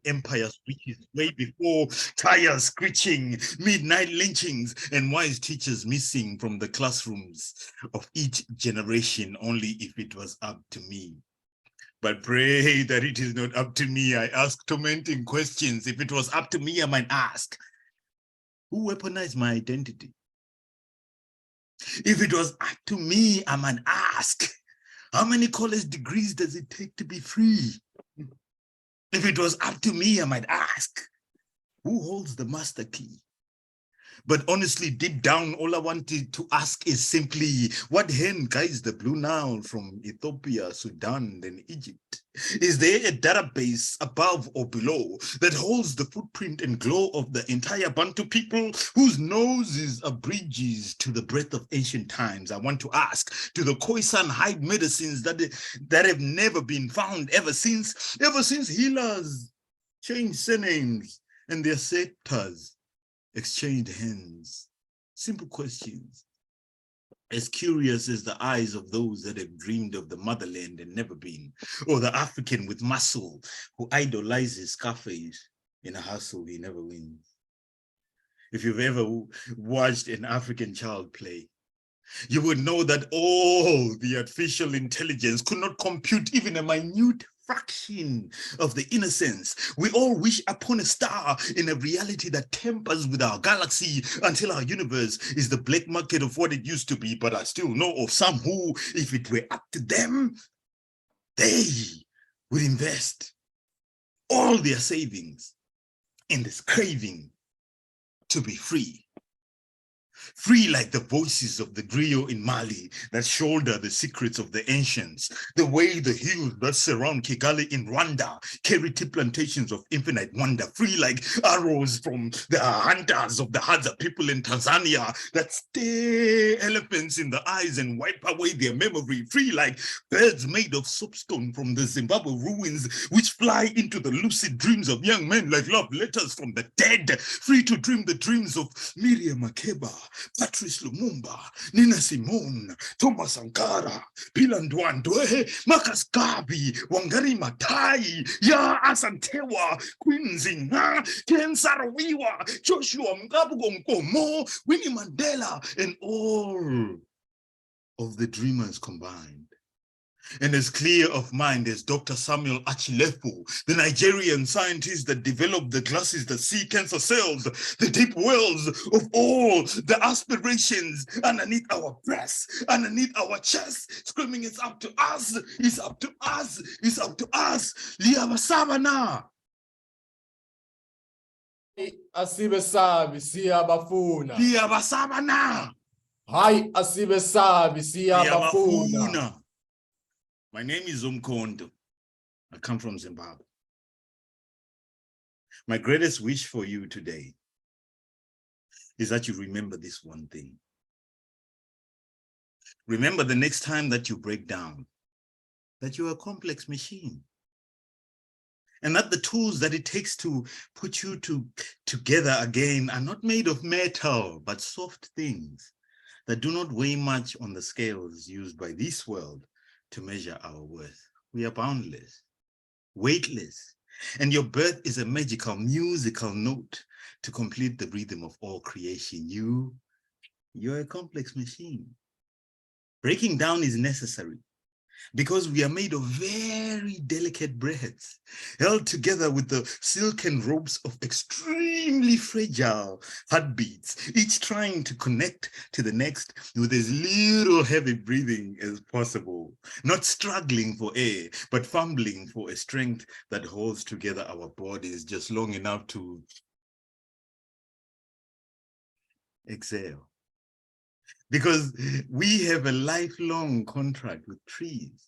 empires, which is way before tires screeching, midnight lynchings, and wise teachers missing from the classrooms of each generation, only if it was up to me. But pray that it is not up to me. I ask tormenting questions. If it was up to me, I might ask, who weaponized my identity? If it was up to me, I might ask, how many college degrees does it take to be free? If it was up to me, I might ask, who holds the master key? But honestly, deep down, all I wanted to ask is simply, what hen guides the Blue Nile from Ethiopia, Sudan, then Egypt? Is there a database above or below that holds the footprint and glow of the entire Bantu people whose noses are bridges to the breath of ancient times? I want to ask, do the Khoisan hide medicines that have never been found ever since healers changed surnames and their scepters exchanged hands? Simple questions, as curious as the eyes of those that have dreamed of the motherland and never been, or the African with muscle who idolizes Scarface in a hustle he never wins. If you've ever watched an African child play, you would know that all the artificial intelligence could not compute even a minute fraction of the innocence. We all wish upon a star in a reality that tempers with our galaxy until our universe is the black market of what it used to be. But I still know of some who, if it were up to them, they would invest all their savings in this craving to be free. Free like the voices of the griot in Mali that shoulder the secrets of the ancients, the way the hills that surround Kigali in Rwanda carry tea plantations of infinite wonder. Free like arrows from the hunters of the Hadza people in Tanzania that stare elephants in the eyes and wipe away their memory. Free like birds made of soapstone from the Zimbabwe ruins, which fly into the lucid dreams of young men like love letters from the dead. Free to dream the dreams of Miriam Makeba, Patrice Lumumba, Nina Simone, Thomas Sankara, Pilandwandwe, Marcus Garvey, Wangari Maathai, Ya Asantewa, Queen Zinga, Ken Saro-Wiwa, Joshua Mkabu, Winnie Mandela, and all of the dreamers combined. And as clear of mind as Dr. Samuel Achilefu, the Nigerian scientist that developed the glasses that see cancer cells, the deep wells of all the aspirations underneath our breasts, underneath our chest, screaming, it's up to us, it's up to us, it's up to us. Liyabasabana. Asibesabi siyabafuna. Liyabasabana. Hayi asibesabi siyabafuna. My name is Zomkhonto. I come from Zimbabwe. My greatest wish for you today is that you remember this one thing. Remember the next time that you break down, that you're a complex machine. And that the tools that it takes to put you together again are not made of metal, but soft things that do not weigh much on the scales used by this world to measure our worth. We are boundless, weightless, and your birth is a magical musical note to complete the rhythm of all creation. You're a complex machine. Breaking down is necessary because we are made of very delicate breaths, held together with the silken ropes of extremely fragile heartbeats, each trying to connect to the next with as little heavy breathing as possible, not struggling for air, but fumbling for a strength that holds together our bodies just long enough to exhale. Because we have a lifelong contract with trees,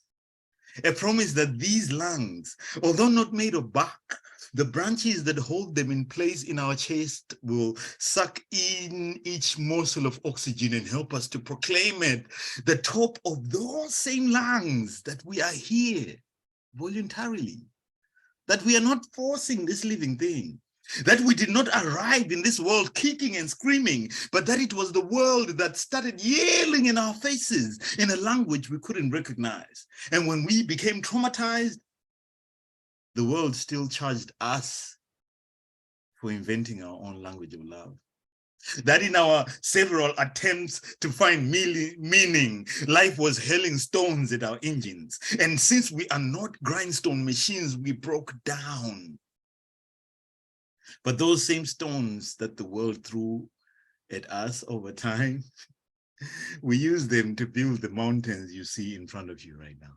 a promise that these lungs, although not made of bark, the branches that hold them in place in our chest will suck in each morsel of oxygen and help us to proclaim at the top of those same lungs that we are here voluntarily, that we are not forcing this living thing, that we did not arrive in this world kicking and screaming, but that it was the world that started yelling in our faces in a language we couldn't recognize. And when we became traumatized, the world still charged us for inventing our own language of love. That in our several attempts to find meaning, life was hurling stones at our engines. And since we are not grindstone machines, we broke down. But those same stones that the world threw at us over time, we use them to build the mountains you see in front of you right now.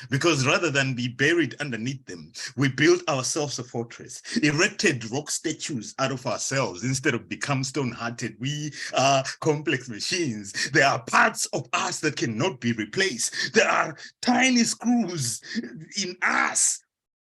Because rather than be buried underneath them, we built ourselves a fortress, erected rock statues out of ourselves instead of become stone-hearted. We are complex machines. There are parts of us that cannot be replaced. There are tiny screws in us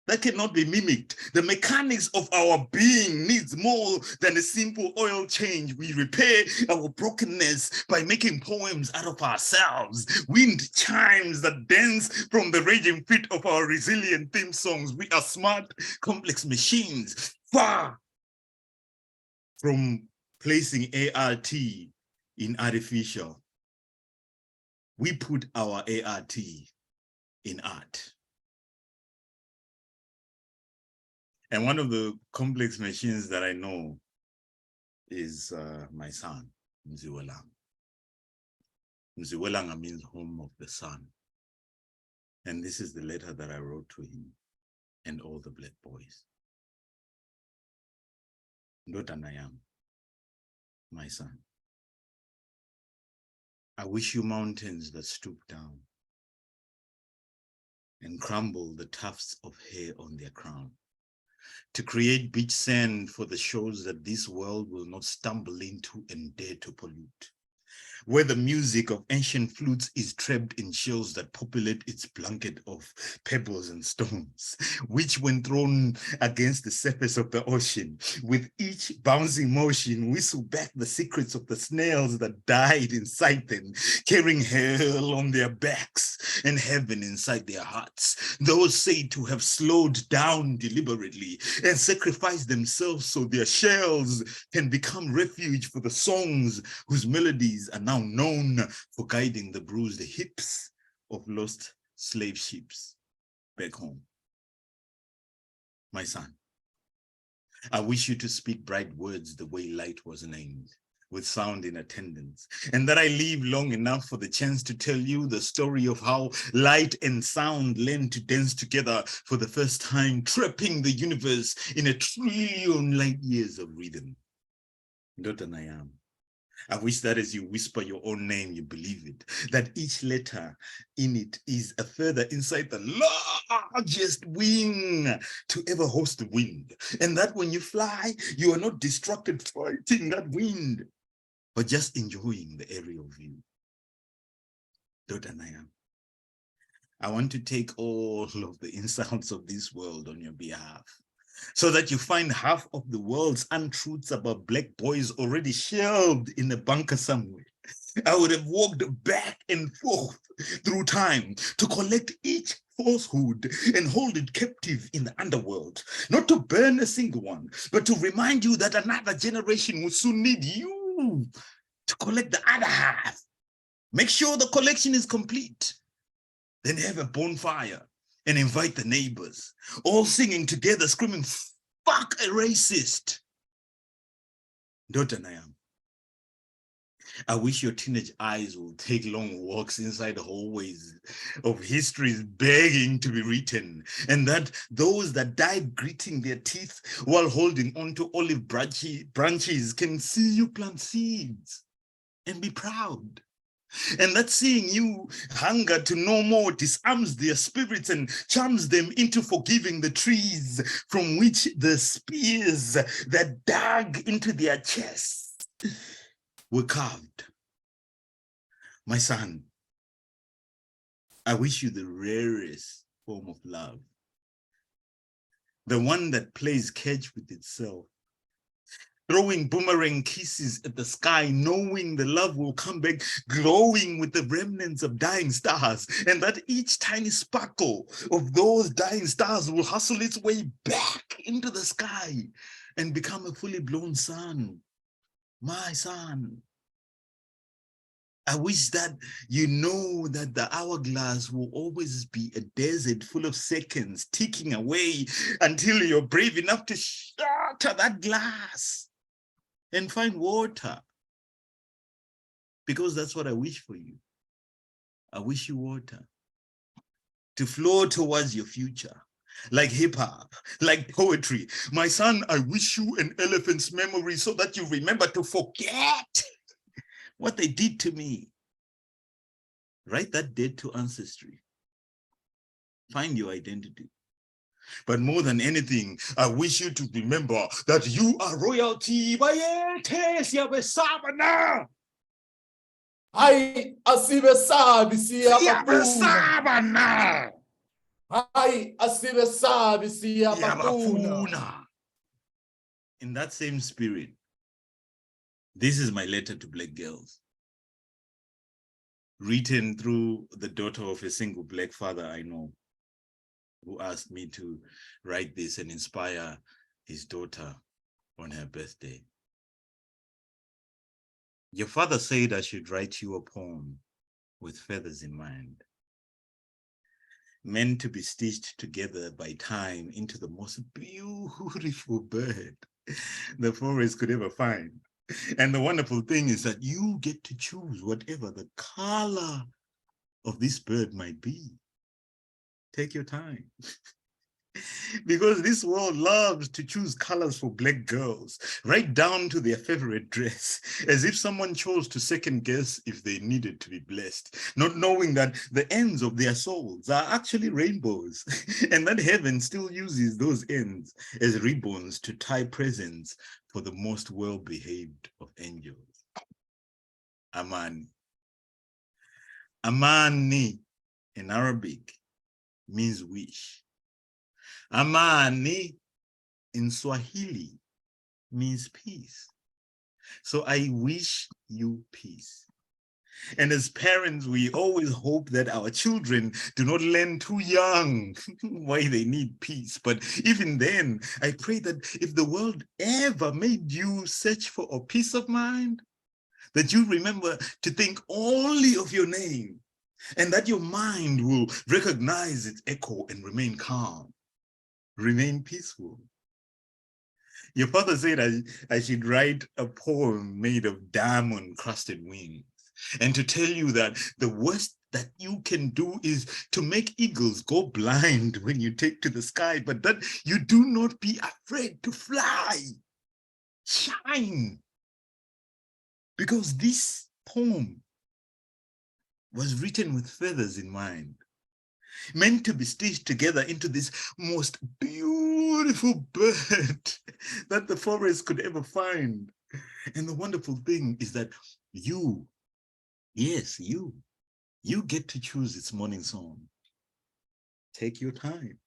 that cannot be mimicked. The mechanics of our being needs more than a simple oil change. We repair our brokenness by making poems out of ourselves, wind chimes that dance from the raging feet of our resilient theme songs. We are smart, complex machines, far from placing ART in artificial. We put our ART in art. And one of the complex machines that I know is my son, Mziwelanga. Mziwelanga means home of the sun. And this is the letter that I wrote to him and all the black boys. Ndotanayam, my son. I wish you mountains that stoop down and crumble the tufts of hair on their crown, to create beach sand for the shores that this world will not stumble into and dare to pollute, where the music of ancient flutes is trapped in shells that populate its blanket of pebbles and stones, which when thrown against the surface of the ocean, with each bouncing motion, whistle back the secrets of the snails that died inside them, carrying hell on their backs and heaven inside their hearts. Those said to have slowed down deliberately and sacrificed themselves so their shells can become refuge for the songs whose melodies are now known for guiding the bruised hips of lost slave ships back home. My son, I wish you to speak bright words the way light was named, with sound in attendance, and that I live long enough for the chance to tell you the story of how light and sound learned to dance together for the first time, trapping the universe in 1 trillion light years of rhythm. Ndotanayam. I wish that as you whisper your own name, you believe it, that each letter in it is a feather inside the largest wing to ever host the wind. And that when you fly, you are not distracted fighting that wind, but just enjoying the aerial view. Dodanayam. I want to take all of the insults of this world on your behalf, so that you find half of the world's untruths about black boys already shelved in a bunker somewhere. I would have walked back and forth through time to collect each falsehood and hold it captive in the underworld, not to burn a single one, but to remind you that another generation will soon need you to collect the other half. Make sure the collection is complete. Then have a bonfire and invite the neighbors, all singing together, screaming, "Fuck a racist." Dotanayam. I wish your teenage eyes will take long walks inside the hallways of histories begging to be written, and that those that died gritting their teeth while holding onto olive branches can see you plant seeds and be proud. And that seeing you hunger to know more disarms their spirits and charms them into forgiving the trees from which the spears that dug into their chests were carved. My son, I wish you the rarest form of love, the one that plays catch with itself, throwing boomerang kisses at the sky, knowing the love will come back, glowing with the remnants of dying stars, and that each tiny sparkle of those dying stars will hustle its way back into the sky and become a fully blown sun. My son. I wish that you know that the hourglass will always be a desert full of seconds ticking away until you're brave enough to shatter that glass and find water. Because that's what I wish for you. I wish you water to flow towards your future, like hip hop, like poetry. My son, I wish you an elephant's memory so that you remember to forget what they did to me. Write that debt to ancestry. Find your identity. But more than anything, I wish you to remember that you are royalty. Hayi asibesabi siyabafuna. Siyabesaba. Hayi asibesabi siyabafuna. In that same spirit, this is my letter to Black girls, written through the daughter of a single Black father I know, who asked me to write this and inspire his daughter on her birthday. Your father said I should write you a poem with feathers in mind, meant to be stitched together by time into the most beautiful bird the forest could ever find. And the wonderful thing is that you get to choose whatever the color of this bird might be. Take your time. Because this world loves to choose colors for Black girls, right down to their favorite dress, as if someone chose to second guess if they needed to be blessed, not knowing that the ends of their souls are actually rainbows, and that heaven still uses those ends as ribbons to tie presents for the most well-behaved of angels. Amani. Amani in Arabic means wish. Amani in Swahili means peace. So I wish you peace. And as parents, we always hope that our children do not learn too young why they need peace. But even then, I pray that if the world ever made you search for a peace of mind, that you remember to think only of your name, and that your mind will recognize its echo and remain calm. Remain peaceful. Your father said I should write a poem made of diamond-crusted wings, and to tell you that the worst that you can do is to make eagles go blind when you take to the sky, but that you do not be afraid to fly. Shine. Because this poem was written with feathers in mind, meant to be stitched together into this most beautiful bird that the forest could ever find. And the wonderful thing is that you, yes, you get to choose its morning song. Take your time.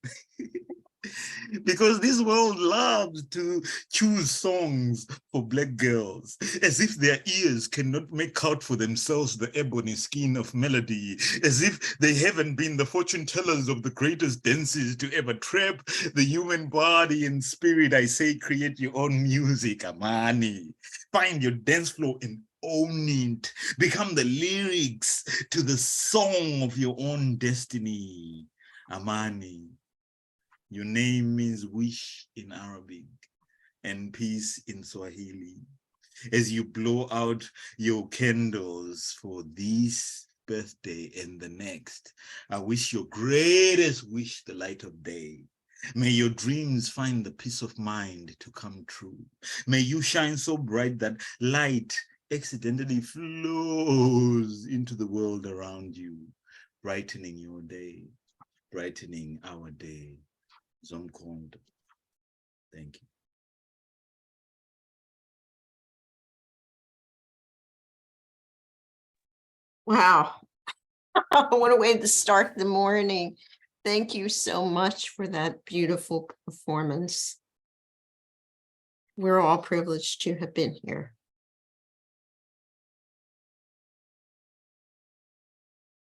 Because this world loves to choose songs for Black girls, as if their ears cannot make out for themselves the ebony skin of melody, as if they haven't been the fortune tellers of the greatest dances to ever trap the human body and spirit. I say, create your own music, Amani. Find your dance floor and own it. Become the lyrics to the song of your own destiny, Amani. Your name means wish in Arabic and peace in Swahili. As you blow out your candles for this birthday and the next, I wish your greatest wish the light of day. May your dreams find the peace of mind to come true. May you shine so bright that light accidentally flows into the world around you, brightening your day, brightening our day. Zomkhonto. Thank you. Wow. What a way to start the morning. Thank you so much for that beautiful performance. We're all privileged to have been here.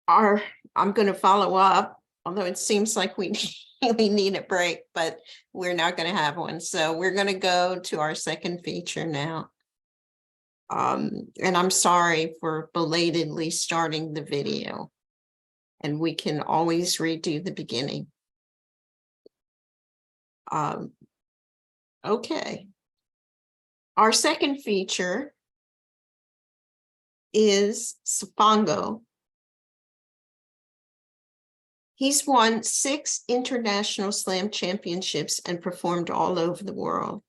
I'm going to follow up, although it seems like we need a break, but we're not going to have one. So we're going to go to our second feature now. And I'm sorry for belatedly starting the video. And we can always redo the beginning. Okay. Our second feature is S'phongo. He's won 6 international slam championships and performed all over the world.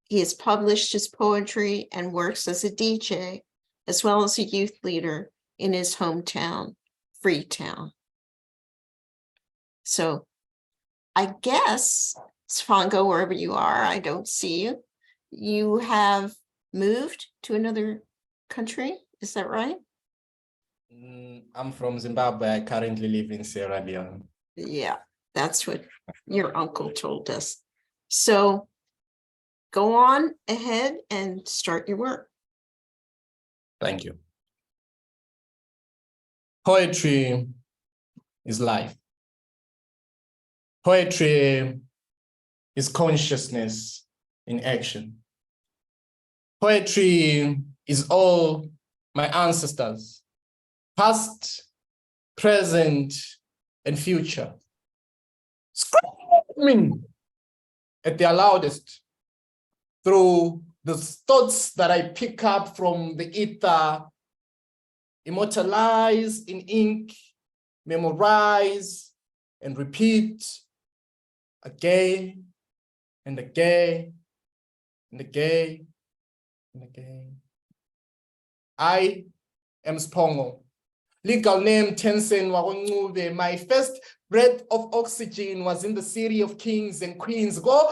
He has published his poetry and works as a DJ, as well as a youth leader in his hometown, Freetown. So I guess, S'phongo, wherever you are, I don't see you. You have moved to another country, is that right? I'm from Zimbabwe. I currently live in Sierra Leone. Yeah, that's what your uncle told us. So go on ahead and start your work. Thank you. Poetry is life. Poetry is consciousness in action. Poetry is all my ancestors, past, present, and future, screaming at their loudest through the thoughts that I pick up from the ether, immortalize in ink, memorize, and repeat again and again and again and again. I am S'phongo. Legal name Tensen Wagoncube. My first breath of oxygen was in the city of kings and queens. Go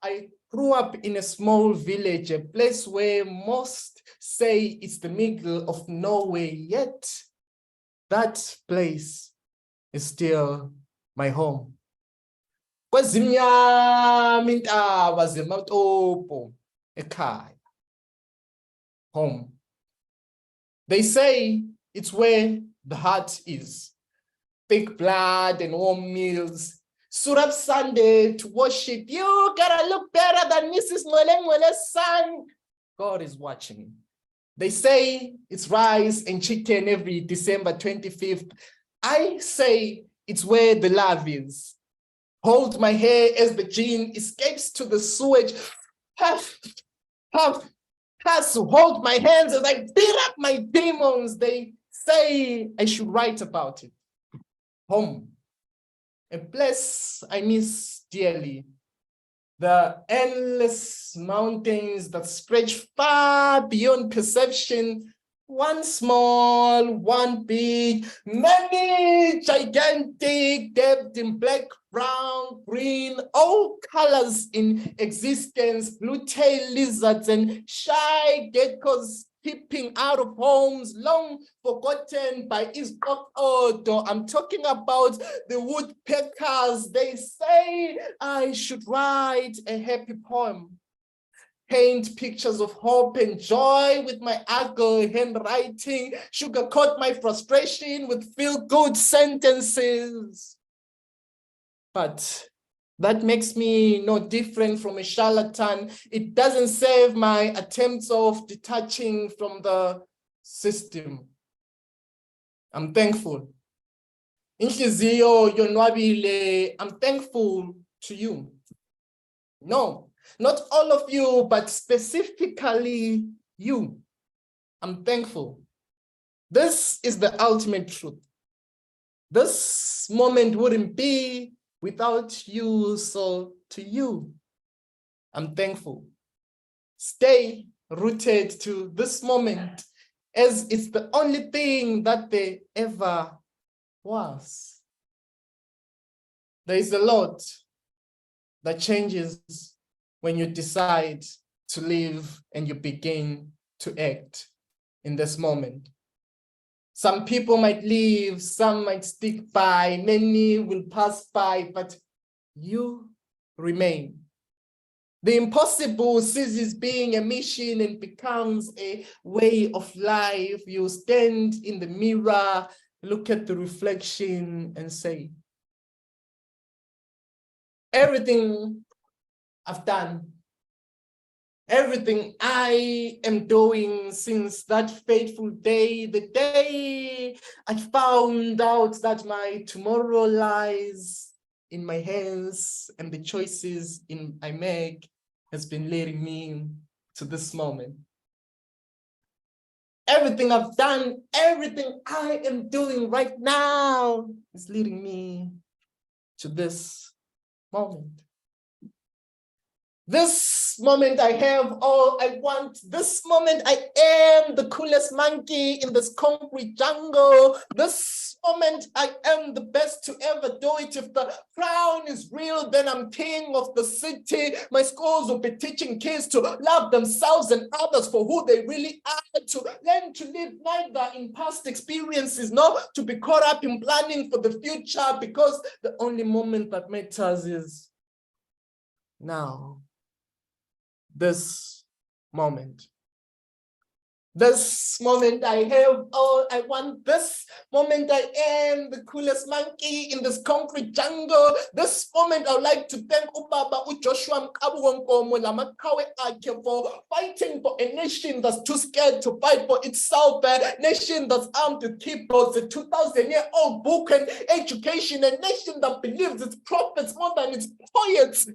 I grew up in a small village, a place where most say it's the middle of nowhere, yet that place is still my home. Home. They say it's where the heart is. Thick blood and warm meals. Suit up Sunday to worship. You gotta look better than Mrs. Mwele's son. God is watching. They say it's rice and chicken every December 25th. I say it's where the love is. Hold my hair as the gene escapes to the sewage. Puff, puff. Has to hold my hands as I beat up my demons. They say I should write about it. Home, a place I miss dearly. The endless mountains that stretch far beyond perception. One small, one big, many gigantic, depth in black, brown, green, all colors in existence, blue-tailed lizards and shy geckos peeping out of homes long forgotten by Odo. I'm talking about the woodpeckers. They say I should write a happy poem. Paint pictures of hope and joy with my ugly handwriting, sugarcoat my frustration with feel-good sentences. But that makes me no different from a charlatan. It doesn't save my attempts of detaching from the system. I'm thankful. Inhliziyo yonwabile, I'm thankful to you. No. Not all of you, but specifically you. I'm thankful. This is the ultimate truth. This moment wouldn't be without you, so to you, I'm thankful. Stay rooted to this moment as it's the only thing that there ever was. There is a lot that changes when you decide to live and you begin to act in this moment. Some people might leave, some might stick by, many will pass by, but you remain. The impossible ceases being a mission and becomes a way of life. You stand in the mirror, look at the reflection and say, everything I've done, everything I am doing since that fateful day, the day I found out that my tomorrow lies in my hands and the choices I make has been leading me to this moment. Everything I've done, everything I am doing right now is leading me to this moment. This moment I have all I want. This moment I am the coolest monkey in this concrete jungle. This moment I am the best to ever do it. If the crown is real, then I'm king of the city. My schools will be teaching kids to love themselves and others for who they really are, to learn to live neither in past experiences, nor to be caught up in planning for the future, because the only moment that matters is now. This moment. This moment I have all I want. This moment I am the coolest monkey in this concrete jungle. This moment I would like to thank Ubaba Joshua Mkabu Lamakawe Ake for fighting for a nation that's too scared to fight for itself, a nation that's armed with keyboards, a 2,000-year-old book and education, a nation that believes its prophets more than its poets.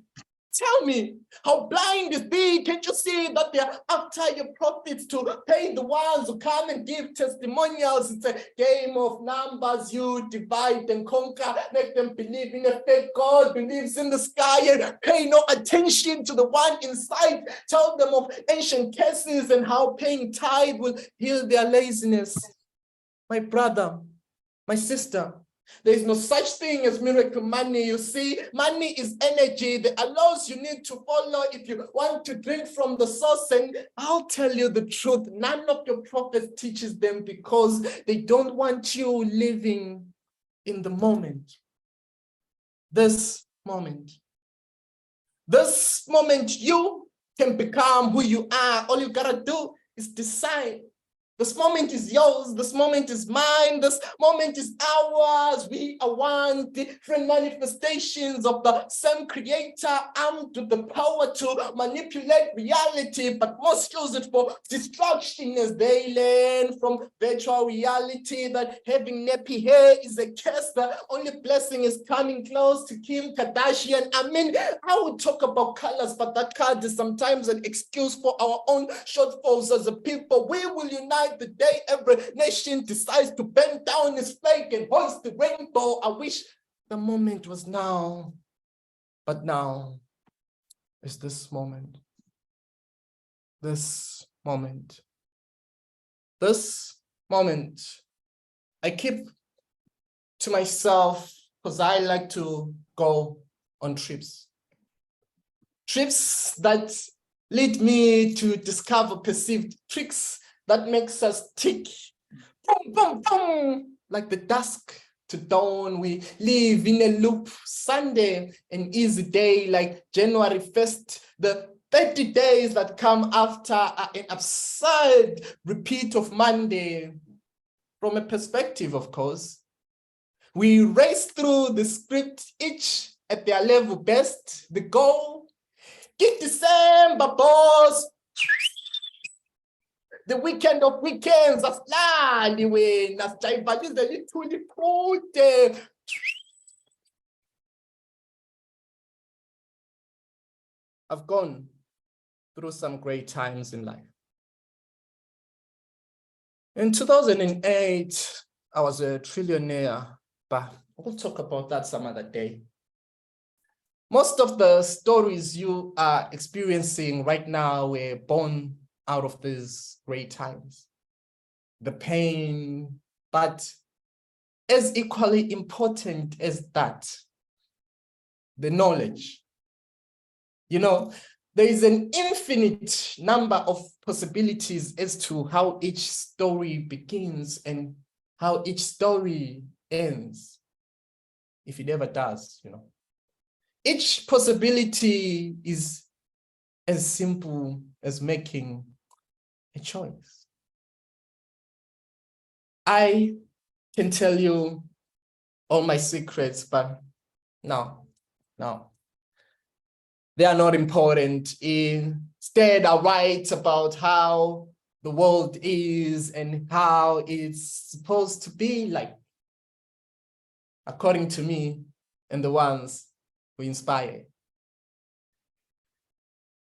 Tell me, how blind is thee? Can't you see that they're after your profits to pay the ones who come and give testimonials? It's a game of numbers. You divide and conquer. Make them believe in a fake God, believes in the sky, and pay no attention to the one inside. Tell them of ancient cases and how paying tithe will heal their laziness. My brother, my sister, there is no such thing as miracle money. You see, money is energy. The laws you need to follow if you want to drink from the source. And I'll tell you the truth, none of your prophets teaches them, because they don't want you living in the moment. This moment. This moment you can become who you are. All you gotta do is decide. This moment is yours. This moment is mine. This moment is ours. We are one, different manifestations of the same creator, armed with the power to manipulate reality, but most use it for destruction as they learn from virtual reality that having nappy hair is a curse. The only blessing is coming close to Kim Kardashian. I mean, I would talk about colors, but that card is sometimes an excuse for our own shortfalls as a people. We will unite the day every nation decides to bend down its flag and hoist the rainbow. I wish the moment was now, but now is this moment. This moment. This moment I keep to myself because I like to go on trips. Trips that lead me to discover perceived tricks that makes us tick, boom, boom, boom, like the dusk to dawn. We live in a loop. Sunday, an easy day like January 1st. The 30 days that come after are an absurd repeat of Monday. From a perspective, of course, we race through the script, each at their level best. The goal, get December, boss. The weekend of weekends, aslali wena, sijayivaliza lithuli kude. I've gone through some great times in life. In 2008, I was a trillionaire, but we'll talk about that some other day. Most of the stories you are experiencing right now were born out of these great times, the pain, but as equally important as that, the knowledge. You know, there is an infinite number of possibilities as to how each story begins and how each story ends, if it ever does, you know. Each possibility is as simple as making a choice. I can tell you all my secrets, but no. They are not important. Instead, I write about how the world is and how it's supposed to be like, according to me and the ones who inspire.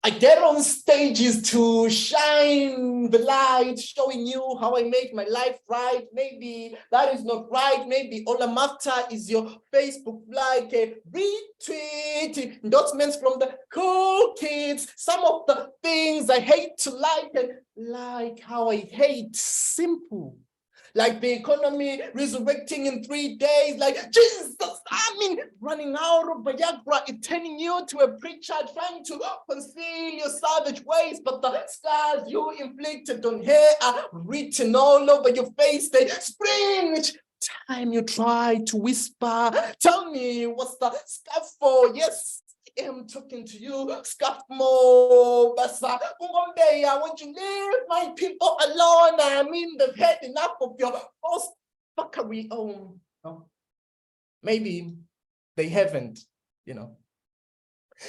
I get on stages to shine the light, showing you how I make my life right. Maybe that is not right. Maybe all I'm after is your Facebook like, a retweet, endorsements from the cool kids. Some of the things I hate to like, and like how I hate simple. Like the economy resurrecting in 3 days, like Jesus, I mean, running out of Viagra, it turning you to a preacher, trying to conceal your savage ways, but the scars you inflicted on hair are written all over your face. They spring each time you try to whisper. Tell me, what's the scarf for? Yes, I am talking to you, scarf more, Basa. One day I want you to leave my people alone. I mean, they've had enough of your false fuckery. Oh, no. Maybe they haven't, you know.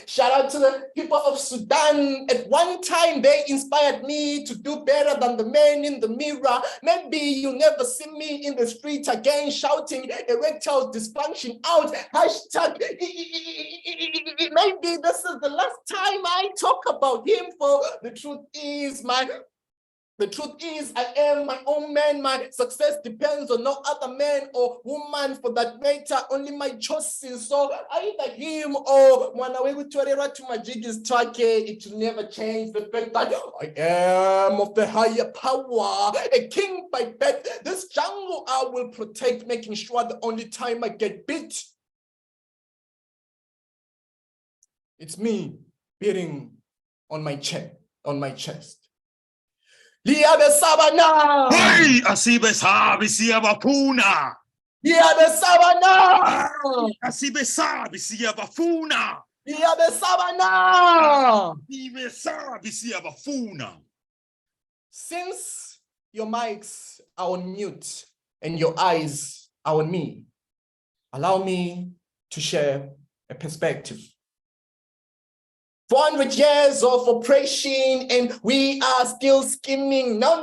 Shout out to the people of Sudan. At one time, they inspired me to do better than the man in the mirror. Maybe you'll never see me in the street again shouting erectile dysfunction out. Hashtag. Maybe this is the last time I talk about him, for the truth is I am my own man. My success depends on no other man or woman for that matter, only my choices. So either him or Mwanawewe to my jiggies track, it will never change the fact that I am of the higher power, a king by birth. This jungle I will protect, making sure the only time I get beat, it's me beating on my chest. Liabe Sabana! Hey, asibe sabi siya bafuna. Liabe Sabana! Asibe sabi siya bafuna. Liabe Sabana! Asibe sabi siya bafuna. Since your mics are on mute and your eyes are on me, allow me to share a perspective. 400 years of oppression and we are still scheming. No.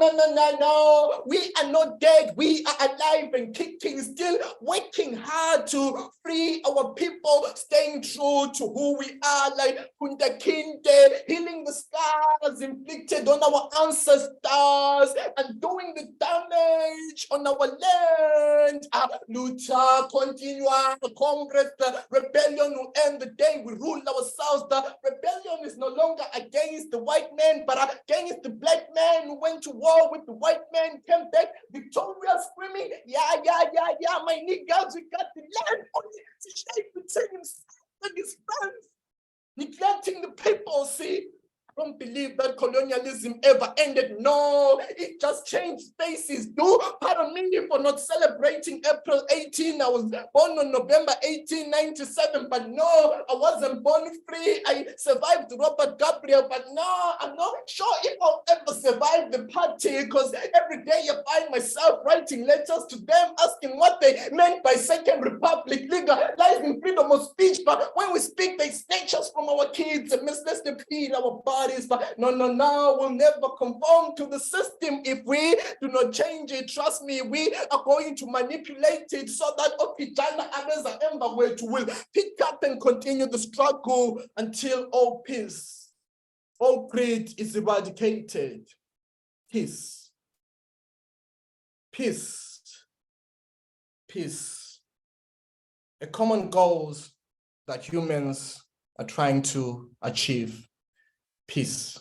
We are not dead. We are alive and kicking, still working hard to free our people, staying true to who we are, like Kunda Kinde, healing the scars inflicted on our ancestors and doing the damage on our land. Luther, continua, Congress, the rebellion will end the day we rule ourselves. The rebellion is no longer against the white man, but against the black man who went to war with the white man, came back victorious, screaming, yeah, my niggas, we got the land, only to shape between himself and his friends, neglecting the people. See, I don't believe that colonialism ever ended. No, it just changed faces. Do pardon me for not celebrating April 18. I was born on November 1897, but no, I wasn't born free. I survived Robert Gabriel, but no, I'm not sure if I'll ever survive the party, because every day I find myself writing letters to them asking what they meant by Second Republic, legalizing freedom of speech. But when we speak, they snatch us from our kids and mislead the feed our bodies. But no, we'll never conform to the system if we do not change it. Trust me, we are going to manipulate it so that Okijana Aneza Emba will pick up and continue the struggle until all peace, all greed is eradicated. Peace. A common goals that humans are trying to achieve. Peace.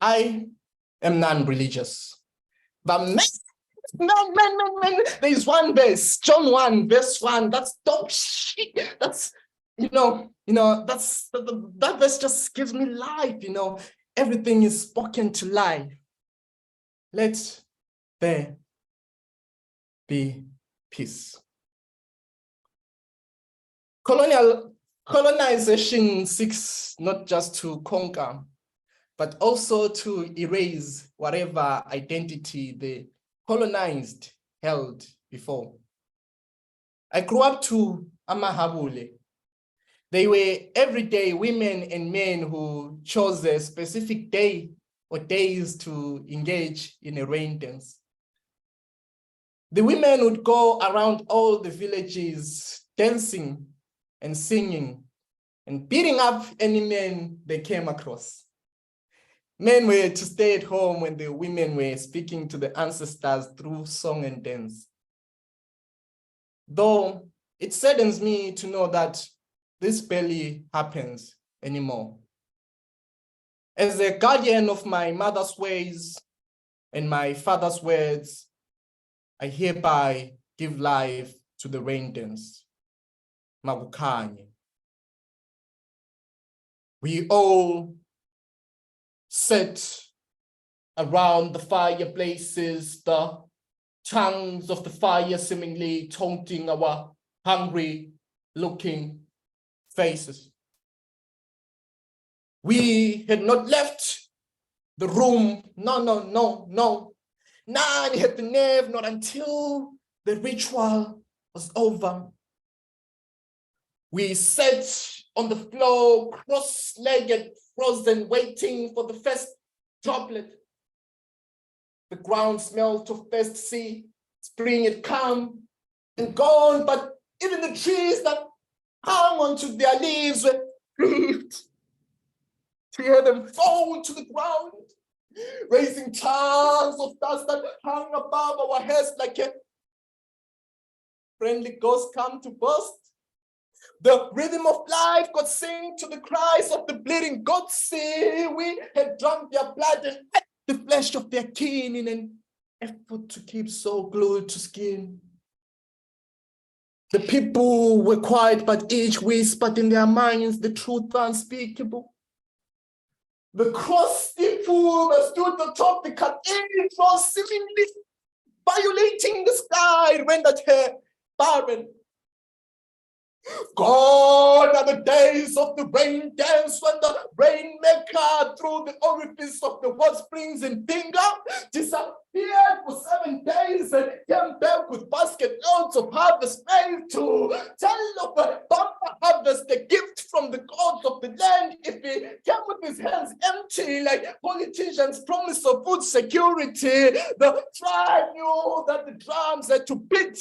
I am non-religious, but man, there's one verse, John 1, verse 1, that's dope shit. That's, that verse just gives me life, everything is spoken to life. Let there be peace. Colonization seeks not just to conquer, but also to erase whatever identity the colonized held before. I grew up to Amahabule. They were everyday women and men who chose a specific day or days to engage in a rain dance. The women would go around all the villages dancing and singing and beating up any men they came across. Men were to stay at home when the women were speaking to the ancestors through song and dance. Though it saddens me to know that this barely happens anymore. As a guardian of my mother's ways and my father's words, I hereby give life to the rain dance, Makukhanye. We all sit around the fireplaces, the tongues of the fire seemingly taunting our hungry-looking faces. We had not left the room, no. None had the nerve, not until the ritual was over. We sat on the floor, cross-legged, frozen, waiting for the first droplet. The ground smelled of first sea, spring had come and gone, but even the trees that hung onto their leaves were grieved to hear them fall to the ground, raising tons of dust that hung above our heads like a friendly ghost come to burst. The rhythm of life could sing to the cries of the bleeding goats. We had drunk their blood and ate the flesh of their kin in an effort to keep soul glued to skin. The people were quiet, but each whispered in their minds the truth unspeakable. The cross steeple that stood atop the cathedral, seemingly violating the sky, rendered her barren. Gone are the days of the rain dance when the rainmaker through the orifice of the word springs and finger disappeared for 7 days and came back with basket loads of harvest made to tell of a bumper harvest, a gift from the gods of the land. If he came with his hands empty like politicians' promise of food security, the tribe knew that the drums had to beat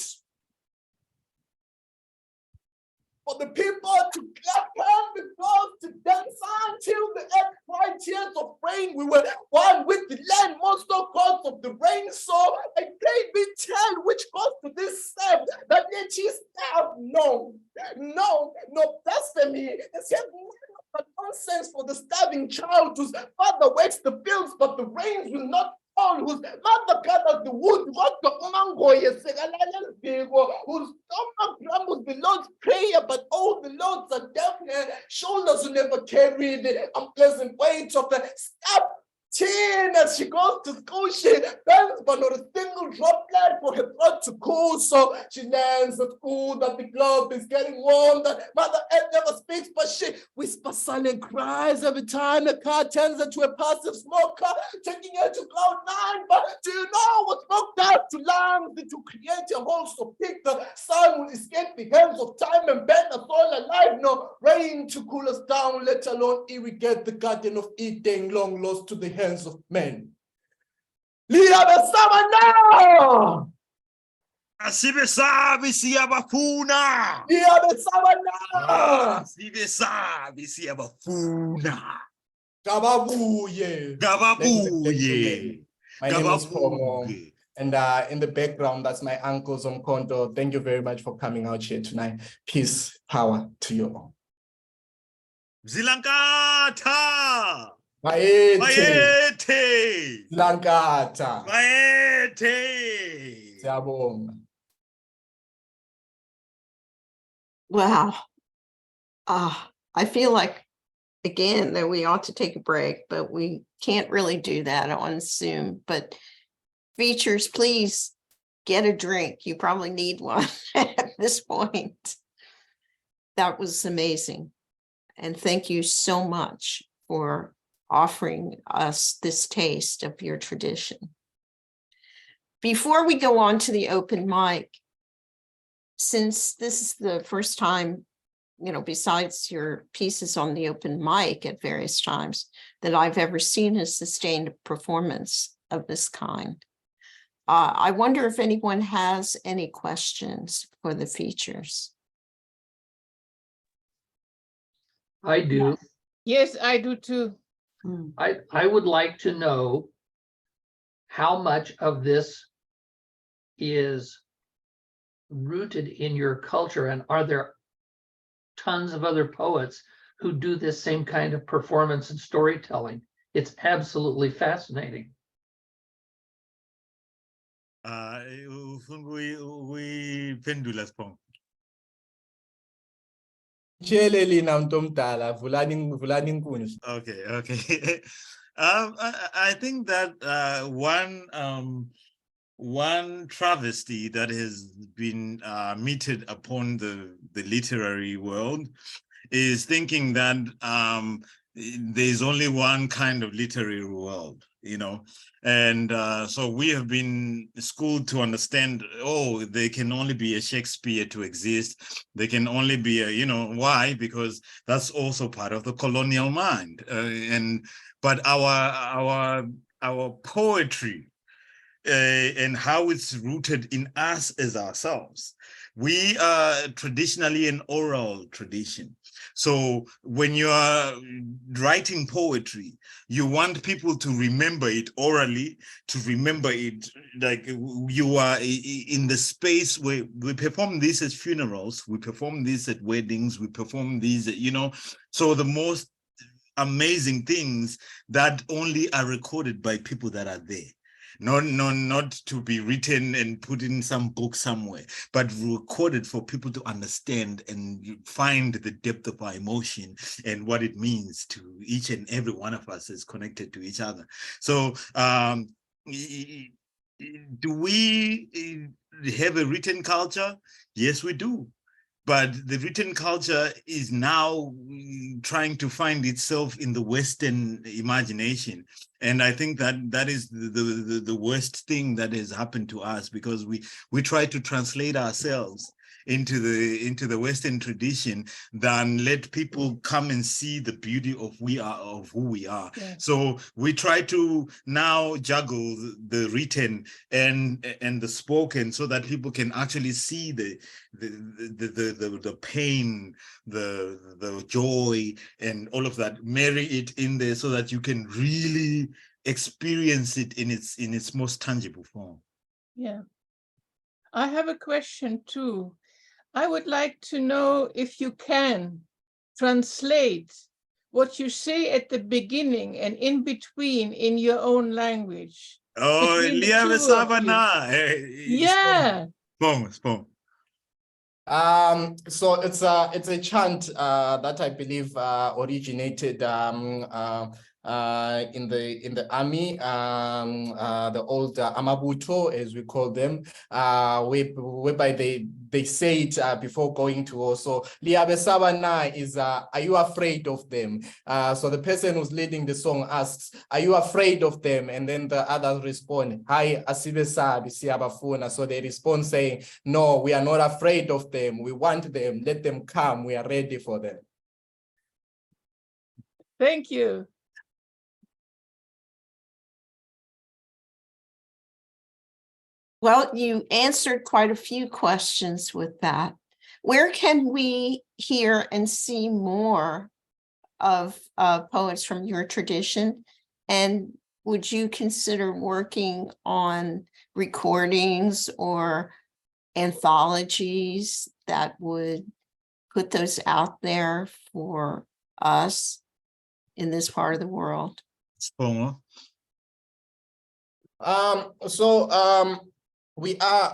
for the people to clap hands, the gods to dance until the earth cried tears of rain. We were one with the land, monster gods of the rain. So I pray me tell which gods to this serve, that let ye serve. No blasphemy. It says but nonsense for the starving child whose father works the fields, but the rains will not fall, whose mother gathers the wood, whose stomach grumbles the Lord's prayer, but all the Lords are deaf, shoulders will never carry the unpleasant weight of the step. Teen, as she goes to school, she bends but not a single droplet for her blood to cool. So she learns at school that the globe is getting warm, that Mother Earth never speaks, but she whispers silent cries every time the car turns into a passive smoker, taking her to cloud 9. But do you know what smoked out to lungs to create a hole so thick the sun will escape the hands of time and burn us all alive? No rain to cool us down, let alone irrigate the Garden of Eden, long lost to the hands of men. Liyabesaba na! Asibesabi siyabafuna. Liyabesaba na! Asibesabi siyabafuna. Gababuye. Gababuye. My name is S'phongo. And in the background, that's my uncle Zomkhonto. Thank you very much for coming out here tonight. Peace, power to you all. Zilankatha. Maete. Lankata. Maete. Siyabonga. Wow. I feel like, again, that we ought to take a break, but we can't really do that on Zoom. But features, please get a drink. You probably need one at this point. That was amazing. And thank you so much for offering us this taste of your tradition. Before we go on to the open mic, since this is the first time besides your pieces on the open mic at various times, that I've ever seen a sustained performance of this kind. I wonder if anyone has any questions for the features. I do. Yes, I do too. I would like to know how much of this is rooted in your culture, and are there tons of other poets who do this same kind of performance and storytelling? It's absolutely fascinating. Pendula S'phongo. Okay. I think that one travesty that has been meted upon the literary world is thinking that there's only one kind of literary world, and so we have been schooled to understand, there can only be a Shakespeare to exist. There can only be a, why? Because that's also part of the colonial mind. But our poetry and how it's rooted in us as ourselves. We are traditionally an oral tradition. So when you are writing poetry, you want people to remember it orally, to remember it like you are in the space where we perform this at funerals, we perform this at weddings, we perform these, so the most amazing things that only are recorded by people that are there. Not to be written and put in some book somewhere, but recorded for people to understand and find the depth of our emotion and what it means to each and every one of us is connected to each other. So do we have a written culture? Yes, we do. But the written culture is now trying to find itself in the Western imagination. And I think that is the worst thing that has happened to us, because we try to translate ourselves into the Western tradition than let people come and see the beauty of who we are. Yeah. So we try to now juggle the written and the spoken so that people can actually see the pain, the joy, and all of that, marry it in there so that you can really experience it in its most tangible form. Yeah. I have a question too. I would like to know if you can translate what you say at the beginning and in between in your own language. Oh, Between the Liam two of Savana. Yeah. Spong. So it's a chant that I believe originated in the army, the old Amabuto, as we call them, whereby they say it before going to war. So Liabe Sabana is, are you afraid of them? So the person who's leading the song asks, are you afraid of them? And then the others respond, Hi, Asibe Sabi Siabafuna. So they respond saying, no, we are not afraid of them. We want them. Let them come. We are ready for them. Thank you. Well, you answered quite a few questions with that. Where can we hear and see more of poets from your tradition? And would you consider working on recordings or anthologies that would put those out there for us in this part of the world? Spong. We are,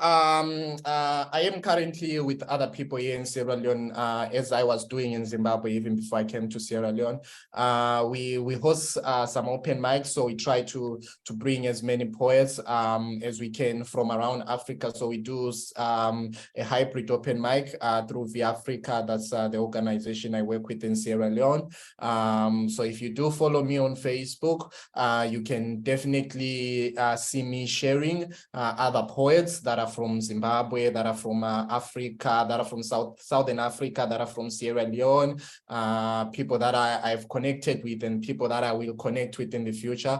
I am currently with other people here in Sierra Leone, as I was doing in Zimbabwe, even before I came to Sierra Leone. We host some open mics, so we try to bring as many poets as we can from around Africa. So we do a hybrid open mic through Via Africa. That's the organization I work with in Sierra Leone. So if you do follow me on Facebook, you can definitely see me sharing other poets poets that are from Zimbabwe, that are from Africa, that are from Southern Africa, that are from Sierra Leone, people that I've connected with and people that I will connect with in the future.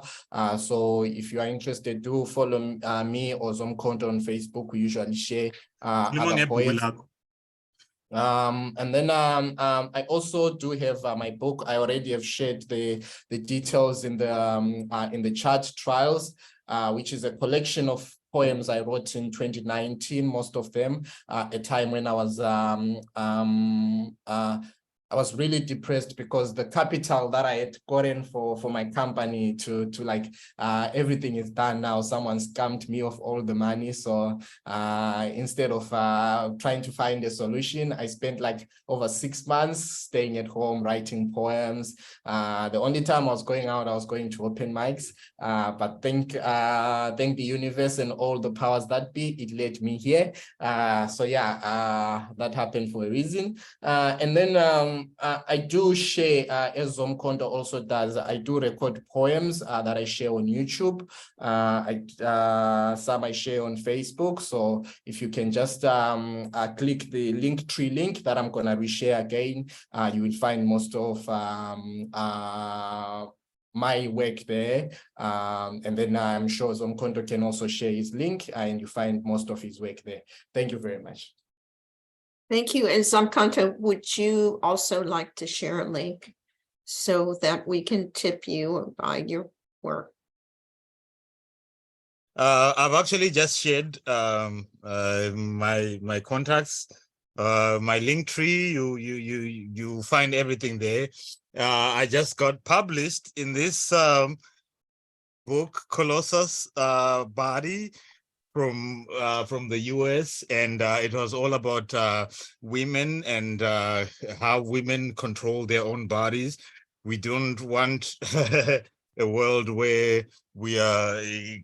So if you are interested, do follow me or Zomkhonto on Facebook. We usually share other poets. And then I also do have my book. I already have shared the details in the Church Trials, which is a collection of poems I wrote in 2019, most of them, a time when I was really depressed because the capital that I had gotten for my company to like everything is done now. Someone scammed me of all the money. So instead of trying to find a solution, I spent like over 6 months staying at home, writing poems. The only time I was going out, I was going to open mics. But thank the universe and all the powers that be, it led me here. So yeah, that happened for a reason. And then I do share, as Zomkhonto also does, I do record poems that I share on YouTube. Some I share on Facebook. So if you can just click the Linktree link that I'm gonna reshare again, you will find most of my work there. And then I'm sure Zomkhonto can also share his link and you find most of his work there. Thank you very much. Thank you. And Zomkhonto, would you also like to share a link so that we can tip you or buy your work? I've actually just shared my contacts, my link tree. You find everything there. I just got published in this book, Colossus Body, from the US, and it was all about women and how women control their own bodies. We don't want a world where we are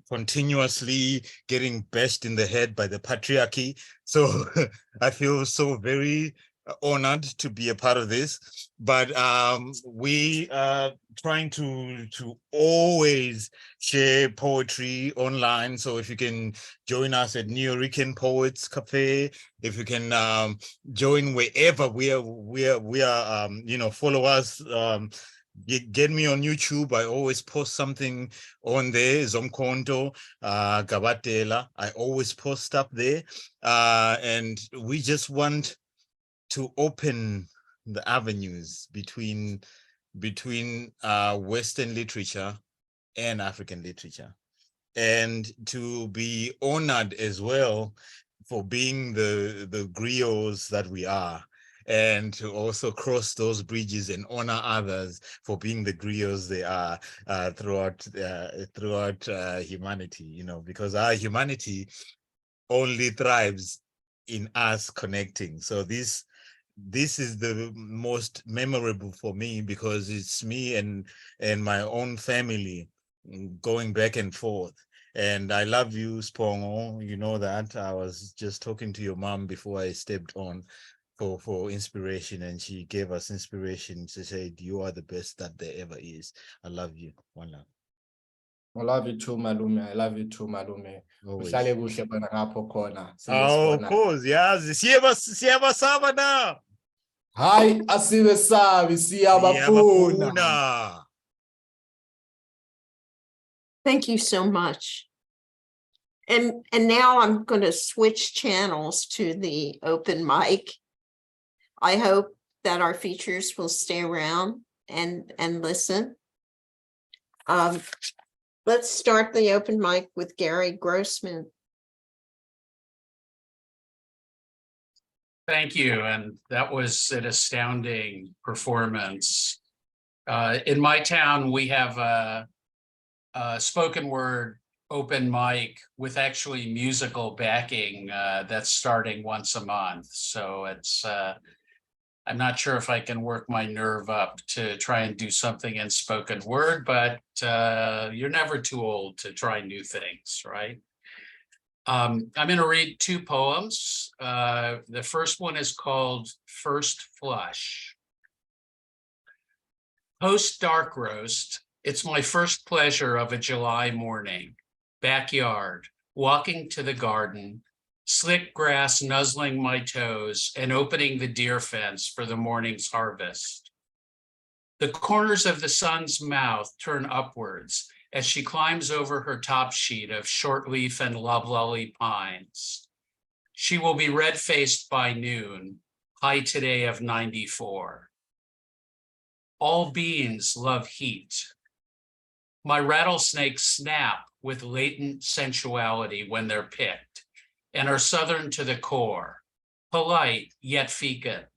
continuously getting bashed in the head by the patriarchy. So I feel so very honored to be a part of this. But we are trying to always share poetry online. So if you can join us at New Yorican Poets Cafe, if you can join wherever we are, you know, follow us. Get me on YouTube. I always post something on there. Zomkhonto, Gabatela. I always post stuff there. And we just want to open the avenues between Western literature and African literature, and to be honored as well for being the griots that we are, and to also cross those bridges and honor others for being the griots they are throughout humanity, you know, because our humanity only thrives in us connecting. So this is the most memorable for me because it's me and my own family going back and forth. And I love you, S'phongo. You know that. I was just talking to your mom before I stepped on for inspiration, and she gave us inspiration to say, you are the best that there ever is. I love you. One love. I love you too, Malume. I love you too, Malume. Always. Uhlale kuhle khona ngapho khona. Oh, of Sizosibona. course, yazi siyabasaba na. Hayi asibesabi siyabafuna. Siyabafuna. Thank you so much. And now I'm going to switch channels to the open mic. I hope that our features will stay around and listen. Let's start the open mic with Gary Grossman. Thank you. And that was an astounding performance. In my town, we have a spoken word open mic with actually musical backing that's starting once a month. So it's, I'm not sure if I can work my nerve up to try and do something in spoken word, but you're never too old to try new things, right? I'm going to read two poems. The first one is called First Flush. Post dark roast, it's my first pleasure of a July morning. Backyard, walking to the garden, slick grass nuzzling my toes and opening the deer fence for the morning's harvest. The corners of the sun's mouth turn upwards as she climbs over her top sheet of shortleaf and loblolly pines. She will be red-faced by noon, high today of 94. All beings love heat. My rattlesnakes snap with latent sensuality when they're picked and are southern to the core, polite yet fecund.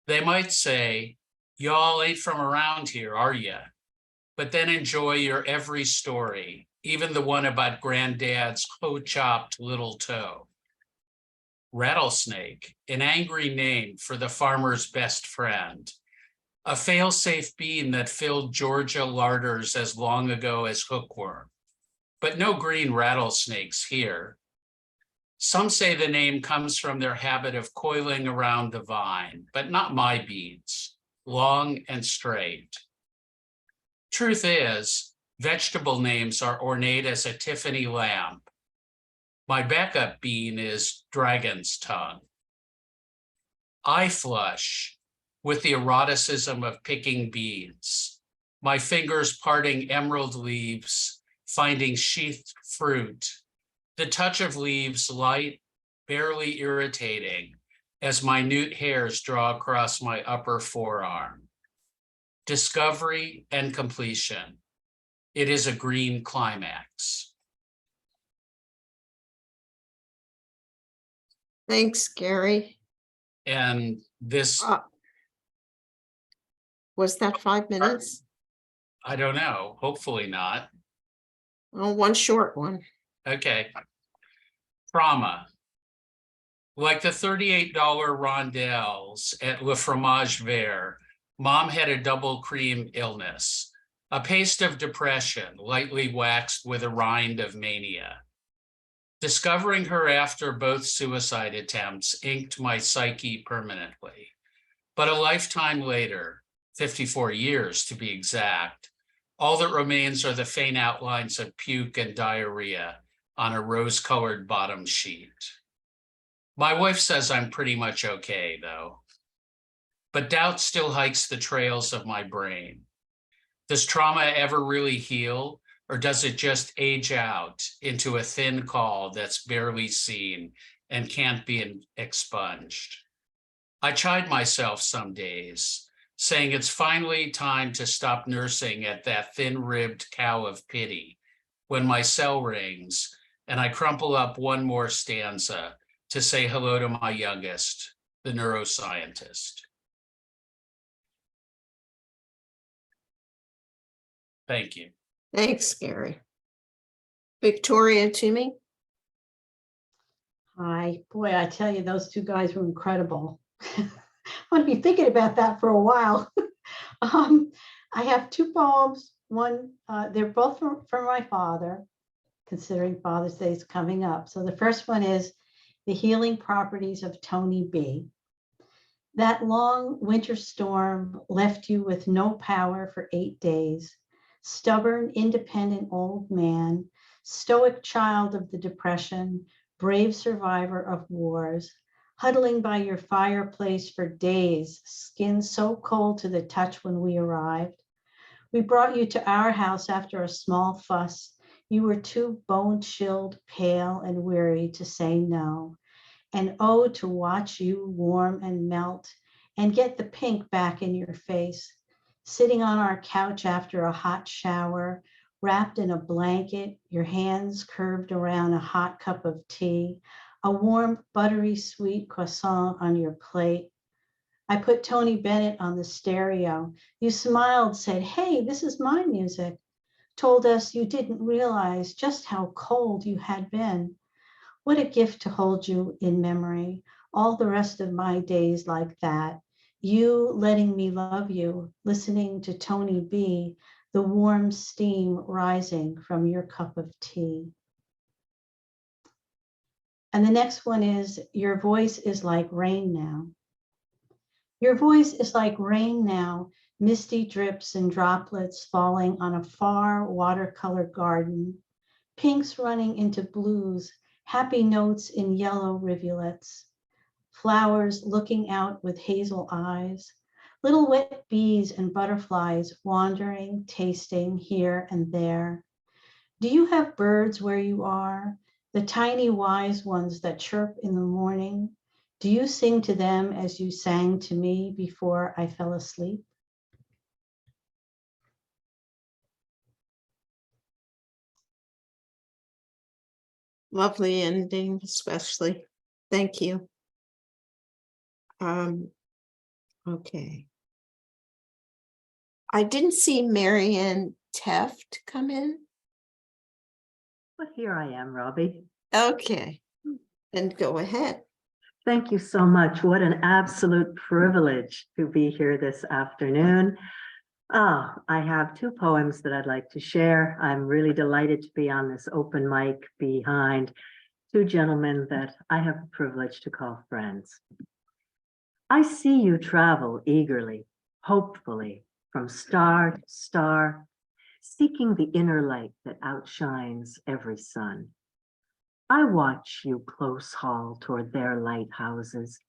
They might say, "Y'all ain't from around here, are ya?" But then enjoy your every story, even the one about granddad's hoe-chopped little toe. Rattlesnake, an angry name for the farmer's best friend, a fail-safe bean that filled Georgia larders as long ago as hookworm, but no green rattlesnakes here. Some say the name comes from their habit of coiling around the vine, but not my beans, long and straight. Truth is, vegetable names are ornate as a Tiffany lamp. My backup bean is dragon's tongue. I flush with the eroticism of picking beans, my fingers parting emerald leaves, finding sheathed fruit, the touch of leaves light, barely irritating, as minute hairs draw across my upper forearm. Discovery and completion. It is a green climax. Thanks, Gary. And this, Was that 5 minutes? I don't know, hopefully not. Oh, one short one. Okay. Trauma. Like the $38 rondelles at Le Fromage Vert, Mom had a double cream illness, a paste of depression, lightly waxed with a rind of mania. Discovering her after both suicide attempts inked my psyche permanently. But a lifetime later, 54 years to be exact, all that remains are the faint outlines of puke and diarrhea on a rose-colored bottom sheet. My wife says I'm pretty much okay, though. But doubt still hikes the trails of my brain. Does trauma ever really heal, or does it just age out into a thin caul that's barely seen and can't be expunged? I chide myself some days, saying it's finally time to stop nursing at that thin-ribbed cow of pity when my cell rings and I crumple up one more stanza to say hello to my youngest, the neuroscientist. Thank you. Thanks, Gary. Victoria Toomey. Hi, boy, I tell you, those two guys were incredible. I'm going to be thinking about that for a while. I have two poems. One, they're both from my father, considering Father's Day is coming up. So the first one is The Healing Properties of Tony B. That long winter storm left you with no power for 8 days. Stubborn, independent old man, stoic child of the Depression, brave survivor of wars, huddling by your fireplace for days, skin so cold to the touch when we arrived. We brought you to our house after a small fuss. You were too bone-chilled, pale, and weary to say no. And oh, to watch you warm and melt and get the pink back in your face. Sitting on our couch after a hot shower, wrapped in a blanket, your hands curved around a hot cup of tea, a warm, buttery sweet croissant on your plate. I put Tony Bennett on the stereo. You smiled, said, "Hey, this is my music." Told us you didn't realize just how cold you had been. What a gift to hold you in memory. All the rest of my days like that. You letting me love you, listening to Tony B, the warm steam rising from your cup of tea. And the next one is, Your voice is like rain now. Your voice is like rain now, misty drips and droplets falling on a far watercolor garden, pinks running into blues, happy notes in yellow rivulets, flowers looking out with hazel eyes, little wet bees and butterflies wandering, tasting here and there. Do you have birds where you are, the tiny wise ones that chirp in the morning? Do you sing to them as you sang to me before I fell asleep? Lovely ending, especially. Thank you. Okay. I didn't see Marianne Teft come in. But here I am, Robbie. Okay, then go ahead. Thank you so much. What an absolute privilege to be here this afternoon. I have two poems that I'd like to share. I'm really delighted to be on this open mic behind two gentlemen that I have the privilege to call friends. I see you travel eagerly, hopefully, from star to star, seeking the inner light that outshines every sun. I watch you close haul toward their lighthouses,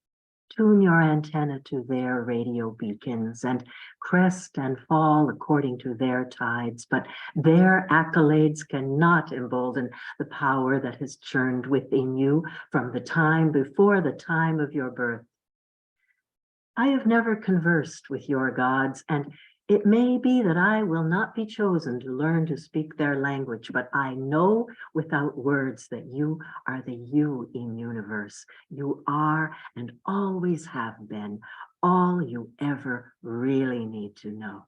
tune your antenna to their radio beacons, and crest and fall according to their tides, but their accolades cannot embolden the power that has churned within you from the time before the time of your birth. I have never conversed with your gods, and it may be that I will not be chosen to learn to speak their language, but I know without words that you are the you in universe. You are and always have been all you ever really need to know.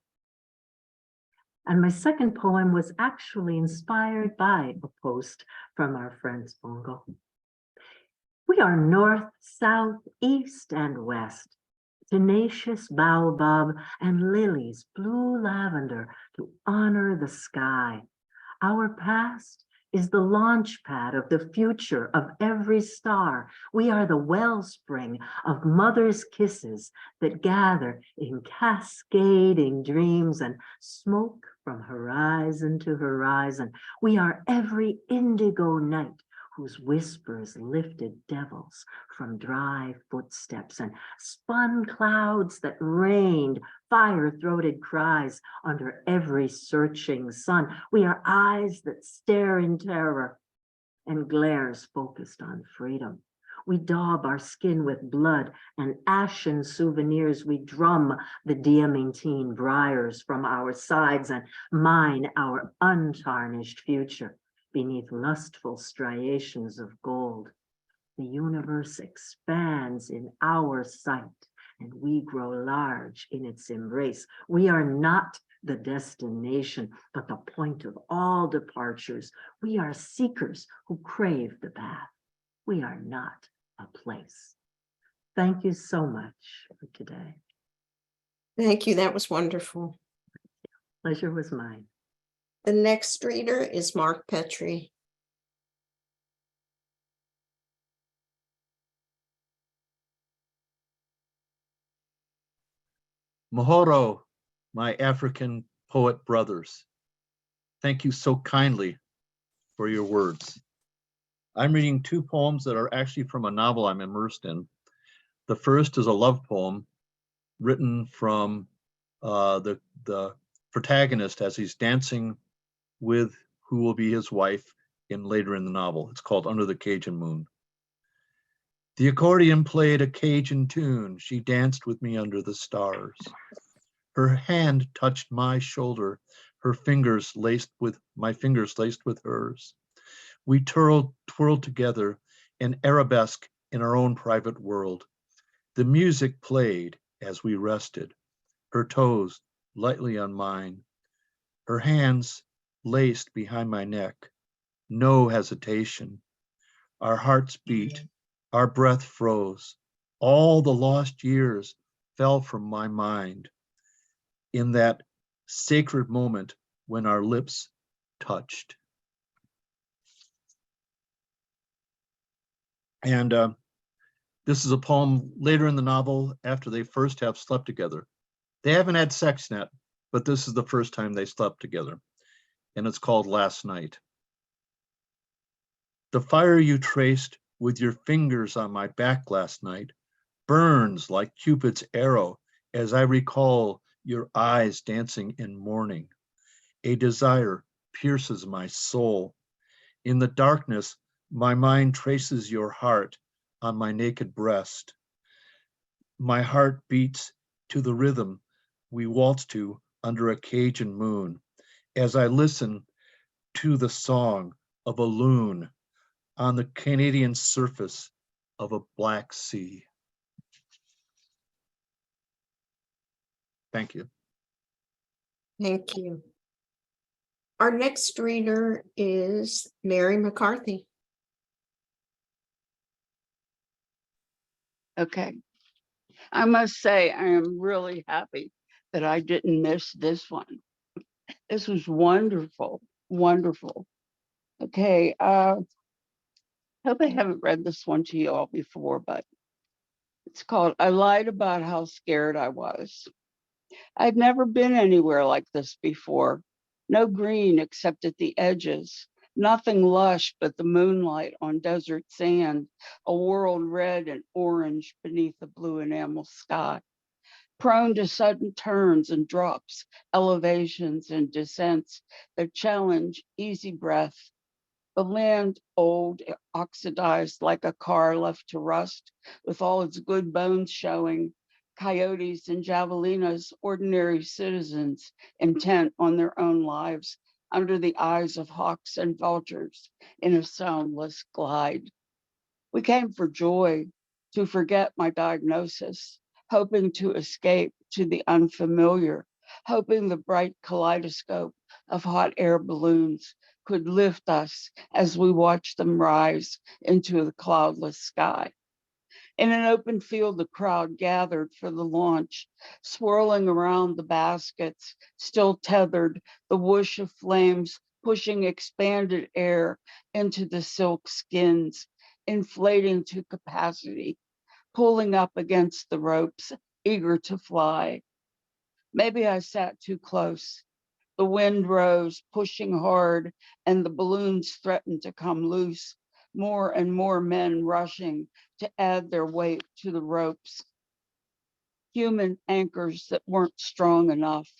And my second poem was actually inspired by a post from our friend S'phongo. We are north, south, east, and west. Tenacious baobab and lilies, blue lavender to honor the sky. Our past is the launch pad of the future of every star. We are the wellspring of mother's kisses that gather in cascading dreams and smoke from horizon to horizon. We are every indigo night whose whispers lifted devils from dry footsteps and spun clouds that rained fire-throated cries under every searching sun. We are eyes that stare in terror and glares focused on freedom. We daub our skin with blood and ashen souvenirs. We drum the diamantine briars from our sides and mine our untarnished future beneath lustful striations of gold. The universe expands in our sight, and we grow large in its embrace. We are not the destination, but the point of all departures. We are seekers who crave the path. We are not a place. Thank you so much for today. Thank you. That was wonderful. Pleasure was mine. The next reader is Mark Petrie. Mahoro, my African poet brothers. Thank you so kindly for your words. I'm reading two poems that are actually from a novel I'm immersed in. The first is a love poem written from the protagonist as he's dancing with who will be his wife later in the novel. It's called Under the Cajun Moon. The accordion played a Cajun tune. She danced with me under the stars. Her hand touched my shoulder, her fingers laced with my fingers laced with hers. We twirled together, an arabesque in our own private world. The music played as we rested, her toes lightly on mine, her hands laced behind my neck. No hesitation. Our hearts beat, our breath froze. All the lost years fell from my mind in that sacred moment when our lips touched. And this is a poem later in the novel after they first have slept together. They haven't had sex yet, but this is the first time they slept together. And it's called Last Night. The fire you traced with your fingers on my back last night burns like Cupid's arrow as I recall your eyes dancing in mourning. A desire pierces my soul. In the darkness, my mind traces your heart on my naked breast. My heart beats to the rhythm we waltz to under a Cajun moon as I listen to the song of a loon on the Canadian surface of a black sea. Thank you. Thank you. Our next reader is Mary McCarthy. Okay. I must say, I am really happy that I didn't miss this one. This was wonderful, wonderful. Okay. Hope I haven't read this one to you all before, but it's called I Lied About How Scared I Was. I'd never been anywhere like this before. No green except at the edges. Nothing lush but the moonlight on desert sand, a world red and orange beneath the blue enamel sky. Prone to sudden turns and drops, elevations and descents that challenge easy breath. The land old, oxidized like a car left to rust, with all its good bones showing. Coyotes and javelinas, ordinary citizens, intent on their own lives, under the eyes of hawks and vultures, in a soundless glide. We came for joy, to forget my diagnosis, hoping to escape to the unfamiliar, hoping the bright kaleidoscope of hot air balloons could lift us as we watched them rise into the cloudless sky. In an open field, the crowd gathered for the launch, swirling around the baskets, still tethered, the whoosh of flames pushing expanded air into the silk skins, inflating to capacity, pulling up against the ropes, eager to fly. Maybe I sat too close. The wind rose, pushing hard, and the balloons threatened to come loose. More and more men rushing to add their weight to the ropes. Human anchors that weren't strong enough.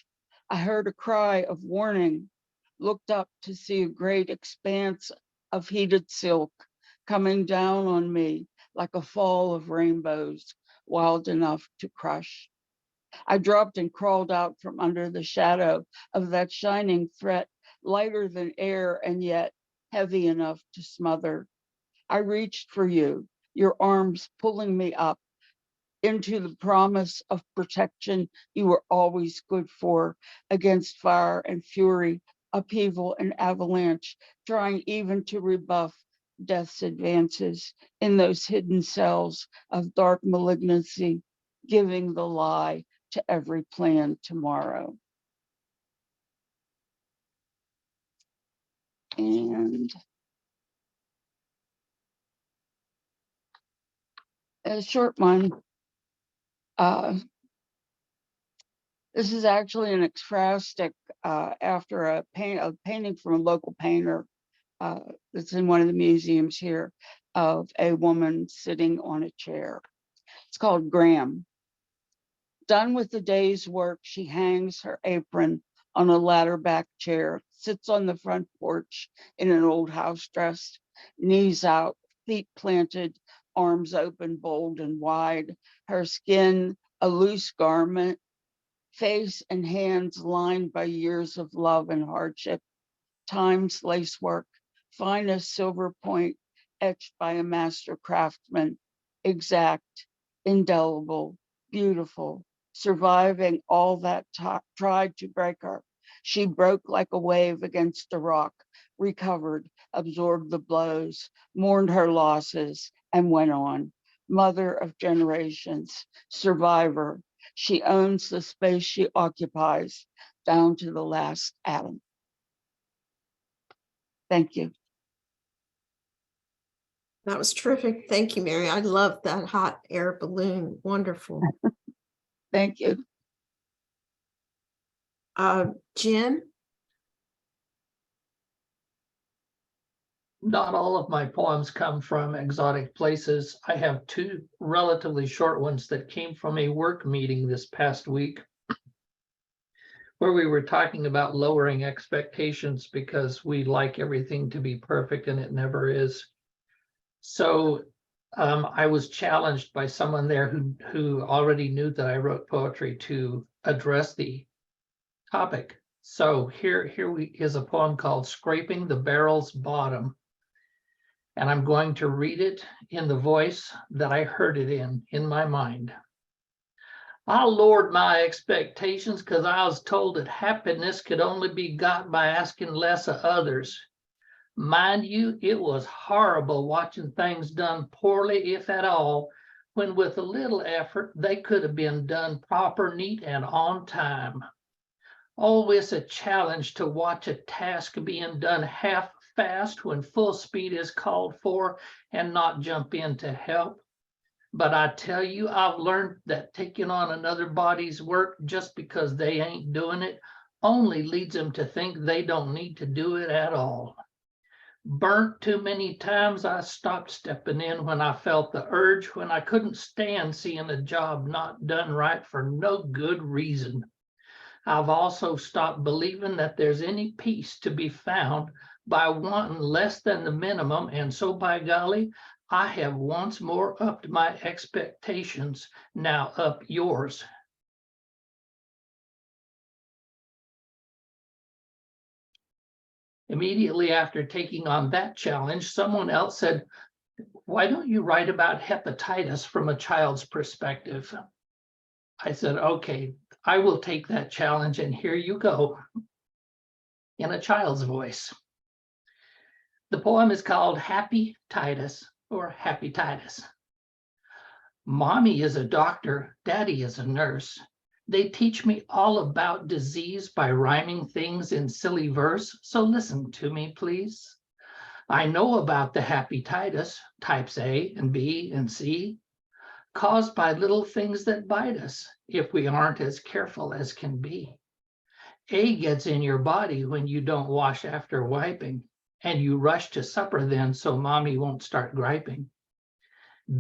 I heard a cry of warning, looked up to see a great expanse of heated silk coming down on me like a fall of rainbows, wild enough to crush. I dropped and crawled out from under the shadow of that shining threat, lighter than air and yet heavy enough to smother. I reached for you, your arms pulling me up into the promise of protection you were always good for against fire and fury, upheaval and avalanche, trying even to rebuff death's advances in those hidden cells of dark malignancy, giving the lie to every plan tomorrow. And a short one. This is actually an ekphrastic after a painting from a local painter that's in one of the museums here of a woman sitting on a chair. It's called Graham. Done with the day's work, she hangs her apron on a ladder-back chair, sits on the front porch in an old house dress, knees out, feet planted, arms open, bold and wide, her skin a loose garment, face and hands lined by years of love and hardship, time's lacework, finest silver point etched by a master craftsman, exact, indelible, beautiful, surviving all that tried to break her. She broke like a wave against a rock, recovered, absorbed the blows, mourned her losses, and went on. Mother of generations, survivor. She owns the space she occupies down to the last atom. Thank you. That was terrific. Thank you, Mary. I love that hot air balloon. Wonderful. Thank you. Jen? Not all of my poems come from exotic places. I have two relatively short ones that came from a work meeting this past week, where we were talking about lowering expectations because we like everything to be perfect and it never is. So I was challenged by someone there who already knew that I wrote poetry to address the topic. So here is a poem called Scraping the Barrel's Bottom. And I'm going to read it in the voice that I heard it in my mind. I lowered my expectations because I was told that happiness could only be got by asking less of others. Mind you, it was horrible watching things done poorly, if at all, when with a little effort, they could have been done proper, neat, and on time. Always a challenge to watch a task being done half fast when full speed is called for and not jump in to help. But I tell you, I've learned that taking on another body's work just because they ain't doing it only leads them to think they don't need to do it at all. Burnt too many times, I stopped stepping in when I felt the urge, when I couldn't stand seeing a job not done right for no good reason. I've also stopped believing that there's any peace to be found by wanting less than the minimum, and so by golly, I have once more upped my expectations. Now up yours. Immediately after taking on that challenge, someone else said, "Why don't you write about hepatitis from a child's perspective?" I said, "Okay, I will take that challenge, and here you go," in a child's voice. The poem is called Happy Titus, or Happy Titus. Mommy is a doctor, Daddy is a nurse. They teach me all about disease by rhyming things in silly verse, so listen to me, please. I know about the hepatitis, types A and B and C, caused by little things that bite us if we aren't as careful as can be. A gets in your body when you don't wash after wiping, and you rush to supper then so mommy won't start griping.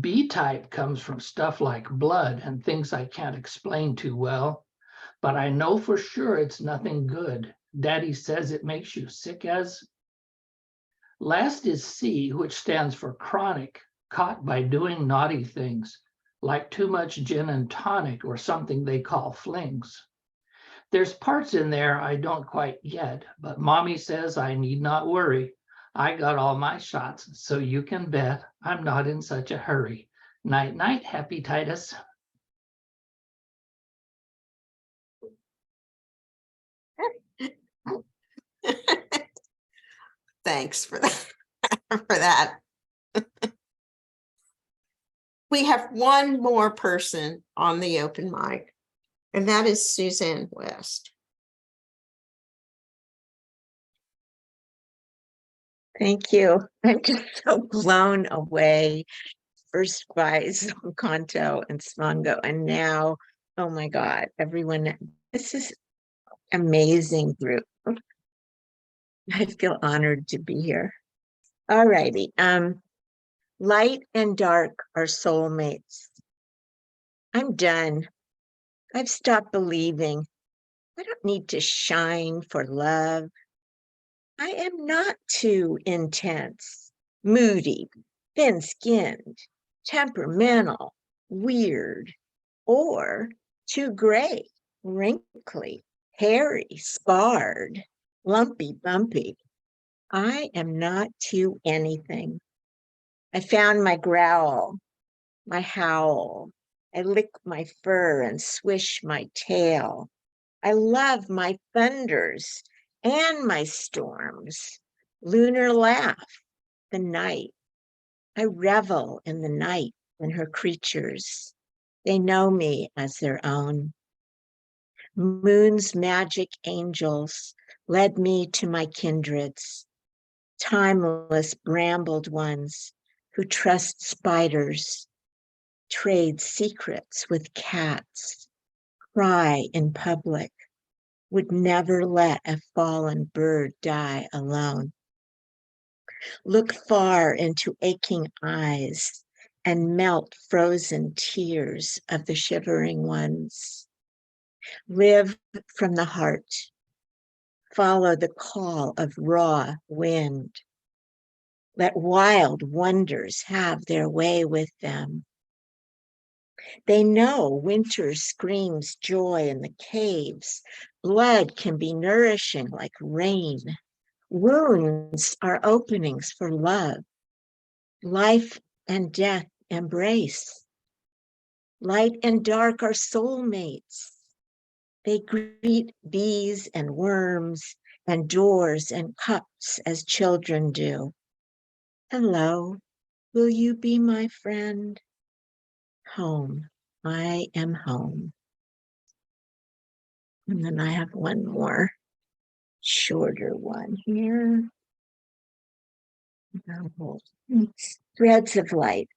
B type comes from stuff like blood and things I can't explain too well, but I know for sure it's nothing good. Daddy says it makes you sick as. Last is C, which stands for chronic, caught by doing naughty things, like too much gin and tonic or something they call flings. There's parts in there I don't quite get, but mommy says I need not worry. I got all my shots, so you can bet I'm not in such a hurry. Night, night, Happy Titus. Thanks for that. For that. We have one more person on the open mic, and that is Suzanne West. Thank you. I'm just so blown away, first by Zomkhonto and S'phongo, and now, oh my God, everyone, this is amazing group. I feel honored to be here. All righty. Light and dark are soulmates. I'm done. I've stopped believing. I don't need to shine for love. I am not too intense, moody, thin-skinned, temperamental, weird, or too gray, wrinkly, hairy, scarred, lumpy, bumpy. I am not too anything. I found my growl, my howl. I lick my fur and swish my tail. I love my thunders and my storms. Lunar laugh, the night. I revel in the night and her creatures. They know me as their own. Moon's magic angels led me to my kindreds, timeless brambled ones who trust spiders, trade secrets with cats, cry in public, would never let a fallen bird die alone. Look far into aching eyes and melt frozen tears of the shivering ones. Live from the heart. Follow the call of raw wind. Let wild wonders have their way with them. They know winter screams joy in the caves. Blood can be nourishing like rain. Wounds are openings for love. Life and death embrace. Light and dark are soulmates. They greet bees and worms and doors and cups as children do. Hello, will you be my friend? Home, I am home. And then I have one more shorter one here. Threads of light.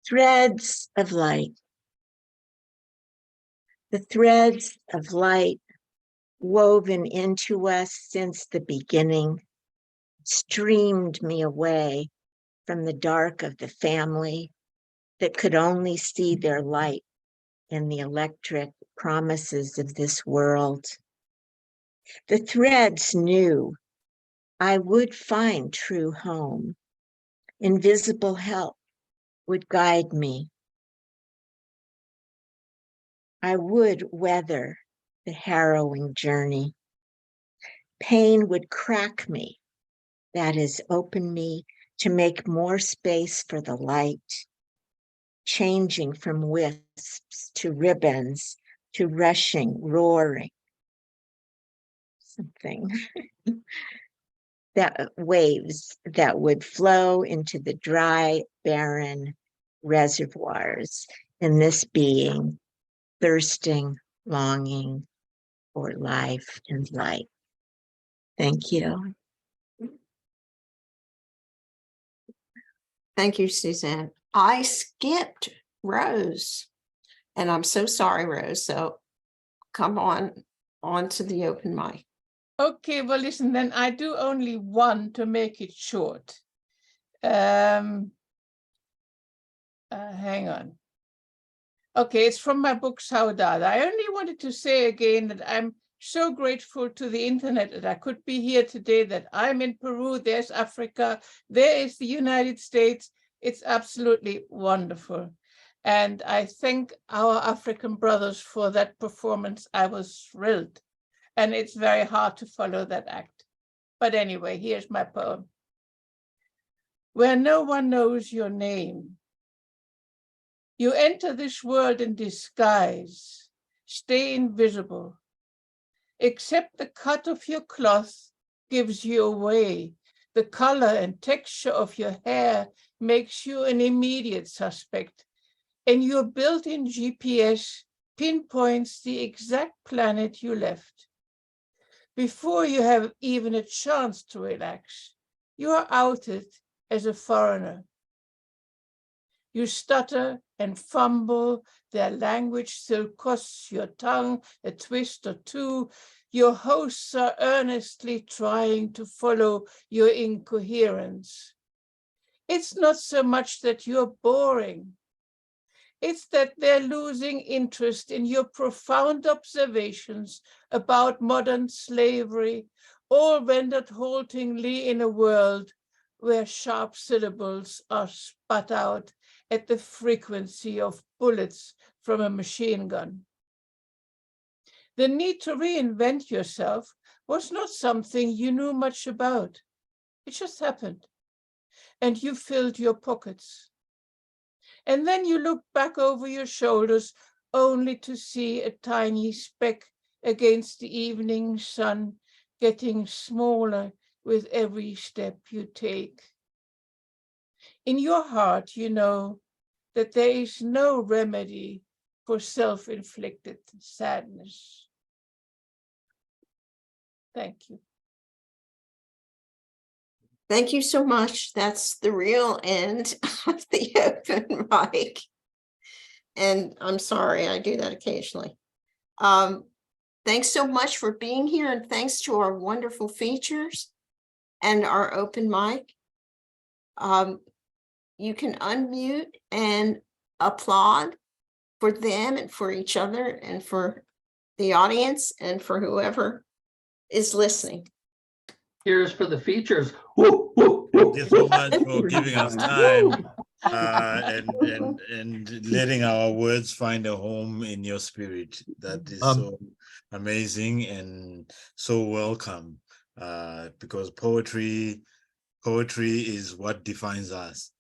Threads of light. The threads of light woven into us since the beginning streamed me away from the dark of the family that could only see their light in the electric promises of this world. The threads knew I would find true home. Invisible help would guide me. I would weather the harrowing journey. Pain would crack me, that is, open me to make more space for the light, changing from wisps to ribbons to rushing, roaring, something that waves that would flow into the dry, barren reservoirs in this being, thirsting, longing for life and light. Thank you. Thank you, Suzanne. I skipped Rose, and I'm so sorry, Rose. So come on to the open mic. Okay, well, listen, then I do only one to make it short. Hang on. Okay, it's from my book, Saudade. I only wanted to say again that I'm so grateful to the internet that I could be here today, that I'm in Peru, there's Africa, there is the United States. It's absolutely wonderful. And I thank our African brothers for that performance. I was thrilled. And it's very hard to follow that act. But anyway, here's my poem. Where no one knows your name, you enter this world in disguise, stay invisible. Except the cut of your cloth gives you away. The color and texture of your hair makes you an immediate suspect. And your built-in GPS pinpoints the exact planet you left. Before you have even a chance to relax, you are outed as a foreigner. You stutter and fumble, their language still costs your tongue a twist or two. Your hosts are earnestly trying to follow your incoherence. It's not so much that you're boring. It's that they're losing interest in your profound observations about modern slavery, all rendered haltingly in a world where sharp syllables are spat out at the frequency of bullets from a machine gun. The need to reinvent yourself was not something you knew much about. It just happened, and you filled your pockets. And then you look back over your shoulders only to see a tiny speck against the evening sun getting smaller with every step you take. In your heart, you know that there is no remedy for self-inflicted sadness. Thank you. Thank you so much. That's the real end of the open mic. And I'm sorry, I do that occasionally. Thanks so much for being here, and thanks to our wonderful features and our open mic. You can unmute and applaud for them and for each other and for the audience and for whoever is listening. Here's for the features. Thank you so much for giving us time and letting our words find a home in your spirit. That is so amazing and so welcome, because poetry is what defines us.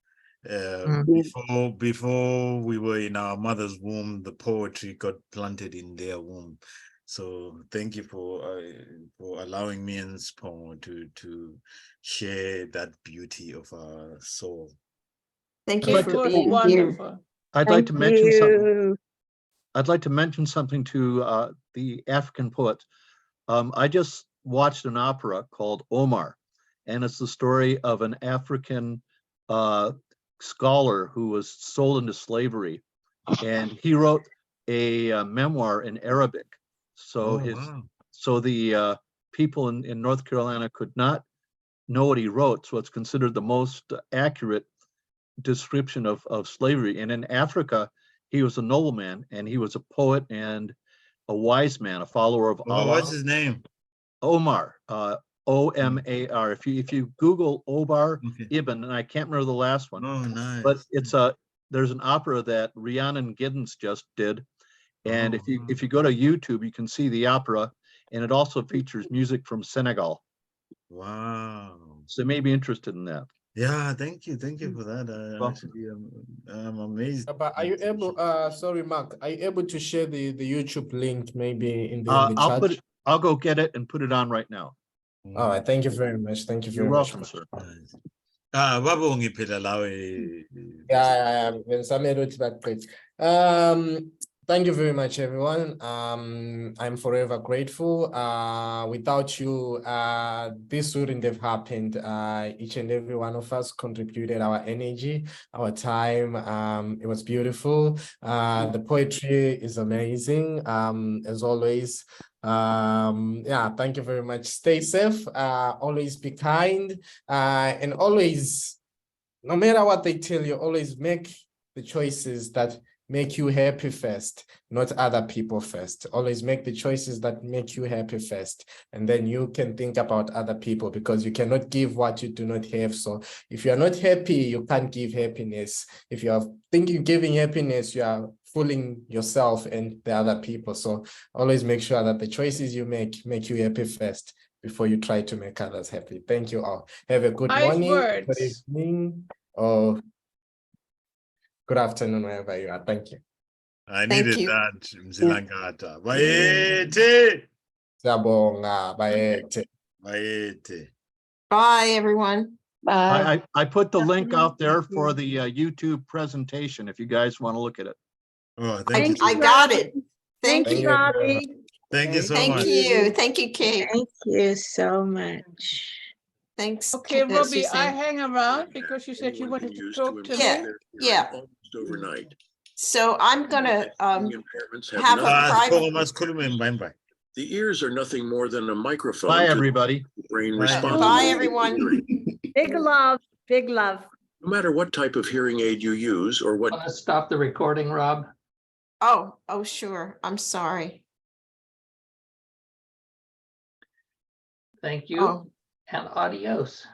Before we were in our mother's womb, the poetry got planted in their womb. So thank you for allowing me and S'phongo to share that beauty of our soul. Thank you It for was being here. wonderful. I'd like to mention something. you. I'd like to mention something to the African poets. I just watched an opera called Omar, and it's the story of an African scholar who was sold into slavery, and he wrote a memoir in Arabic. So the people in North Carolina could not know what he wrote, so it's considered the most accurate description of slavery. And in Africa, he was a nobleman, and he was a poet and a wise man, a follower of Allah. What's his name? Omar, O-M-A-R. If you Google Omar Ibn, and I can't remember the last one. Oh, nice. But there's an opera that Rhiannon Giddens just did, and if you go to YouTube, you can see the opera, and it also features music from Senegal. Wow. So you may be interested in that. Yeah, thank you for that. Actually, I'm amazed. But are you able? Sorry, Mark. Are you able to share the YouTube link maybe in the chat? I'll go get it and put it on right now. All right. Thank you very much. Thank you very You're much. welcome, sir. Thank you very much, everyone. I'm forever grateful. Without you, this wouldn't have happened. Each and every one of us contributed our energy, our time. It was beautiful. The poetry is amazing, as always. Yeah, thank you very much. Stay safe, always be kind, and always, no matter what they tell you, always make the choices that make you happy first, not other people first. Always make the choices that make you happy first, and then you can think about other people, because you cannot give what you do not have. So if you are not happy, you can't give happiness. If you are thinking giving happiness, you are fooling yourself and the other people. So always make sure that the choices you make you happy first before you try to make others happy. Thank you all. Have a good morning, good evening, or good afternoon, wherever you are. Thank you. I needed that. Mzilangata. Bayete. Siyabonga, bayete. Bayete. Bye, everyone. Bye. I put the link out there for the YouTube presentation if you guys want to look at it. Oh, thank you. I got it. Thank Thank you. you. Robbie. Thank you so Thank much. you. Thank you, Kate. Thank you so much. Thanks. Okay, Robbie, I Suzanne. hang around because you said you wanted to talk to Yeah, me. yeah. Overnight. So I'm gonna Impairments have a private. The ears are nothing more than a microphone. Bye, to everybody. the brain Bye. responsible Bye, for everyone. hearing. Big love, big love. No matter what type of hearing aid you use or what. Want to stop the recording, Rob? Oh, sure. I'm sorry. Thank you Oh. and adios.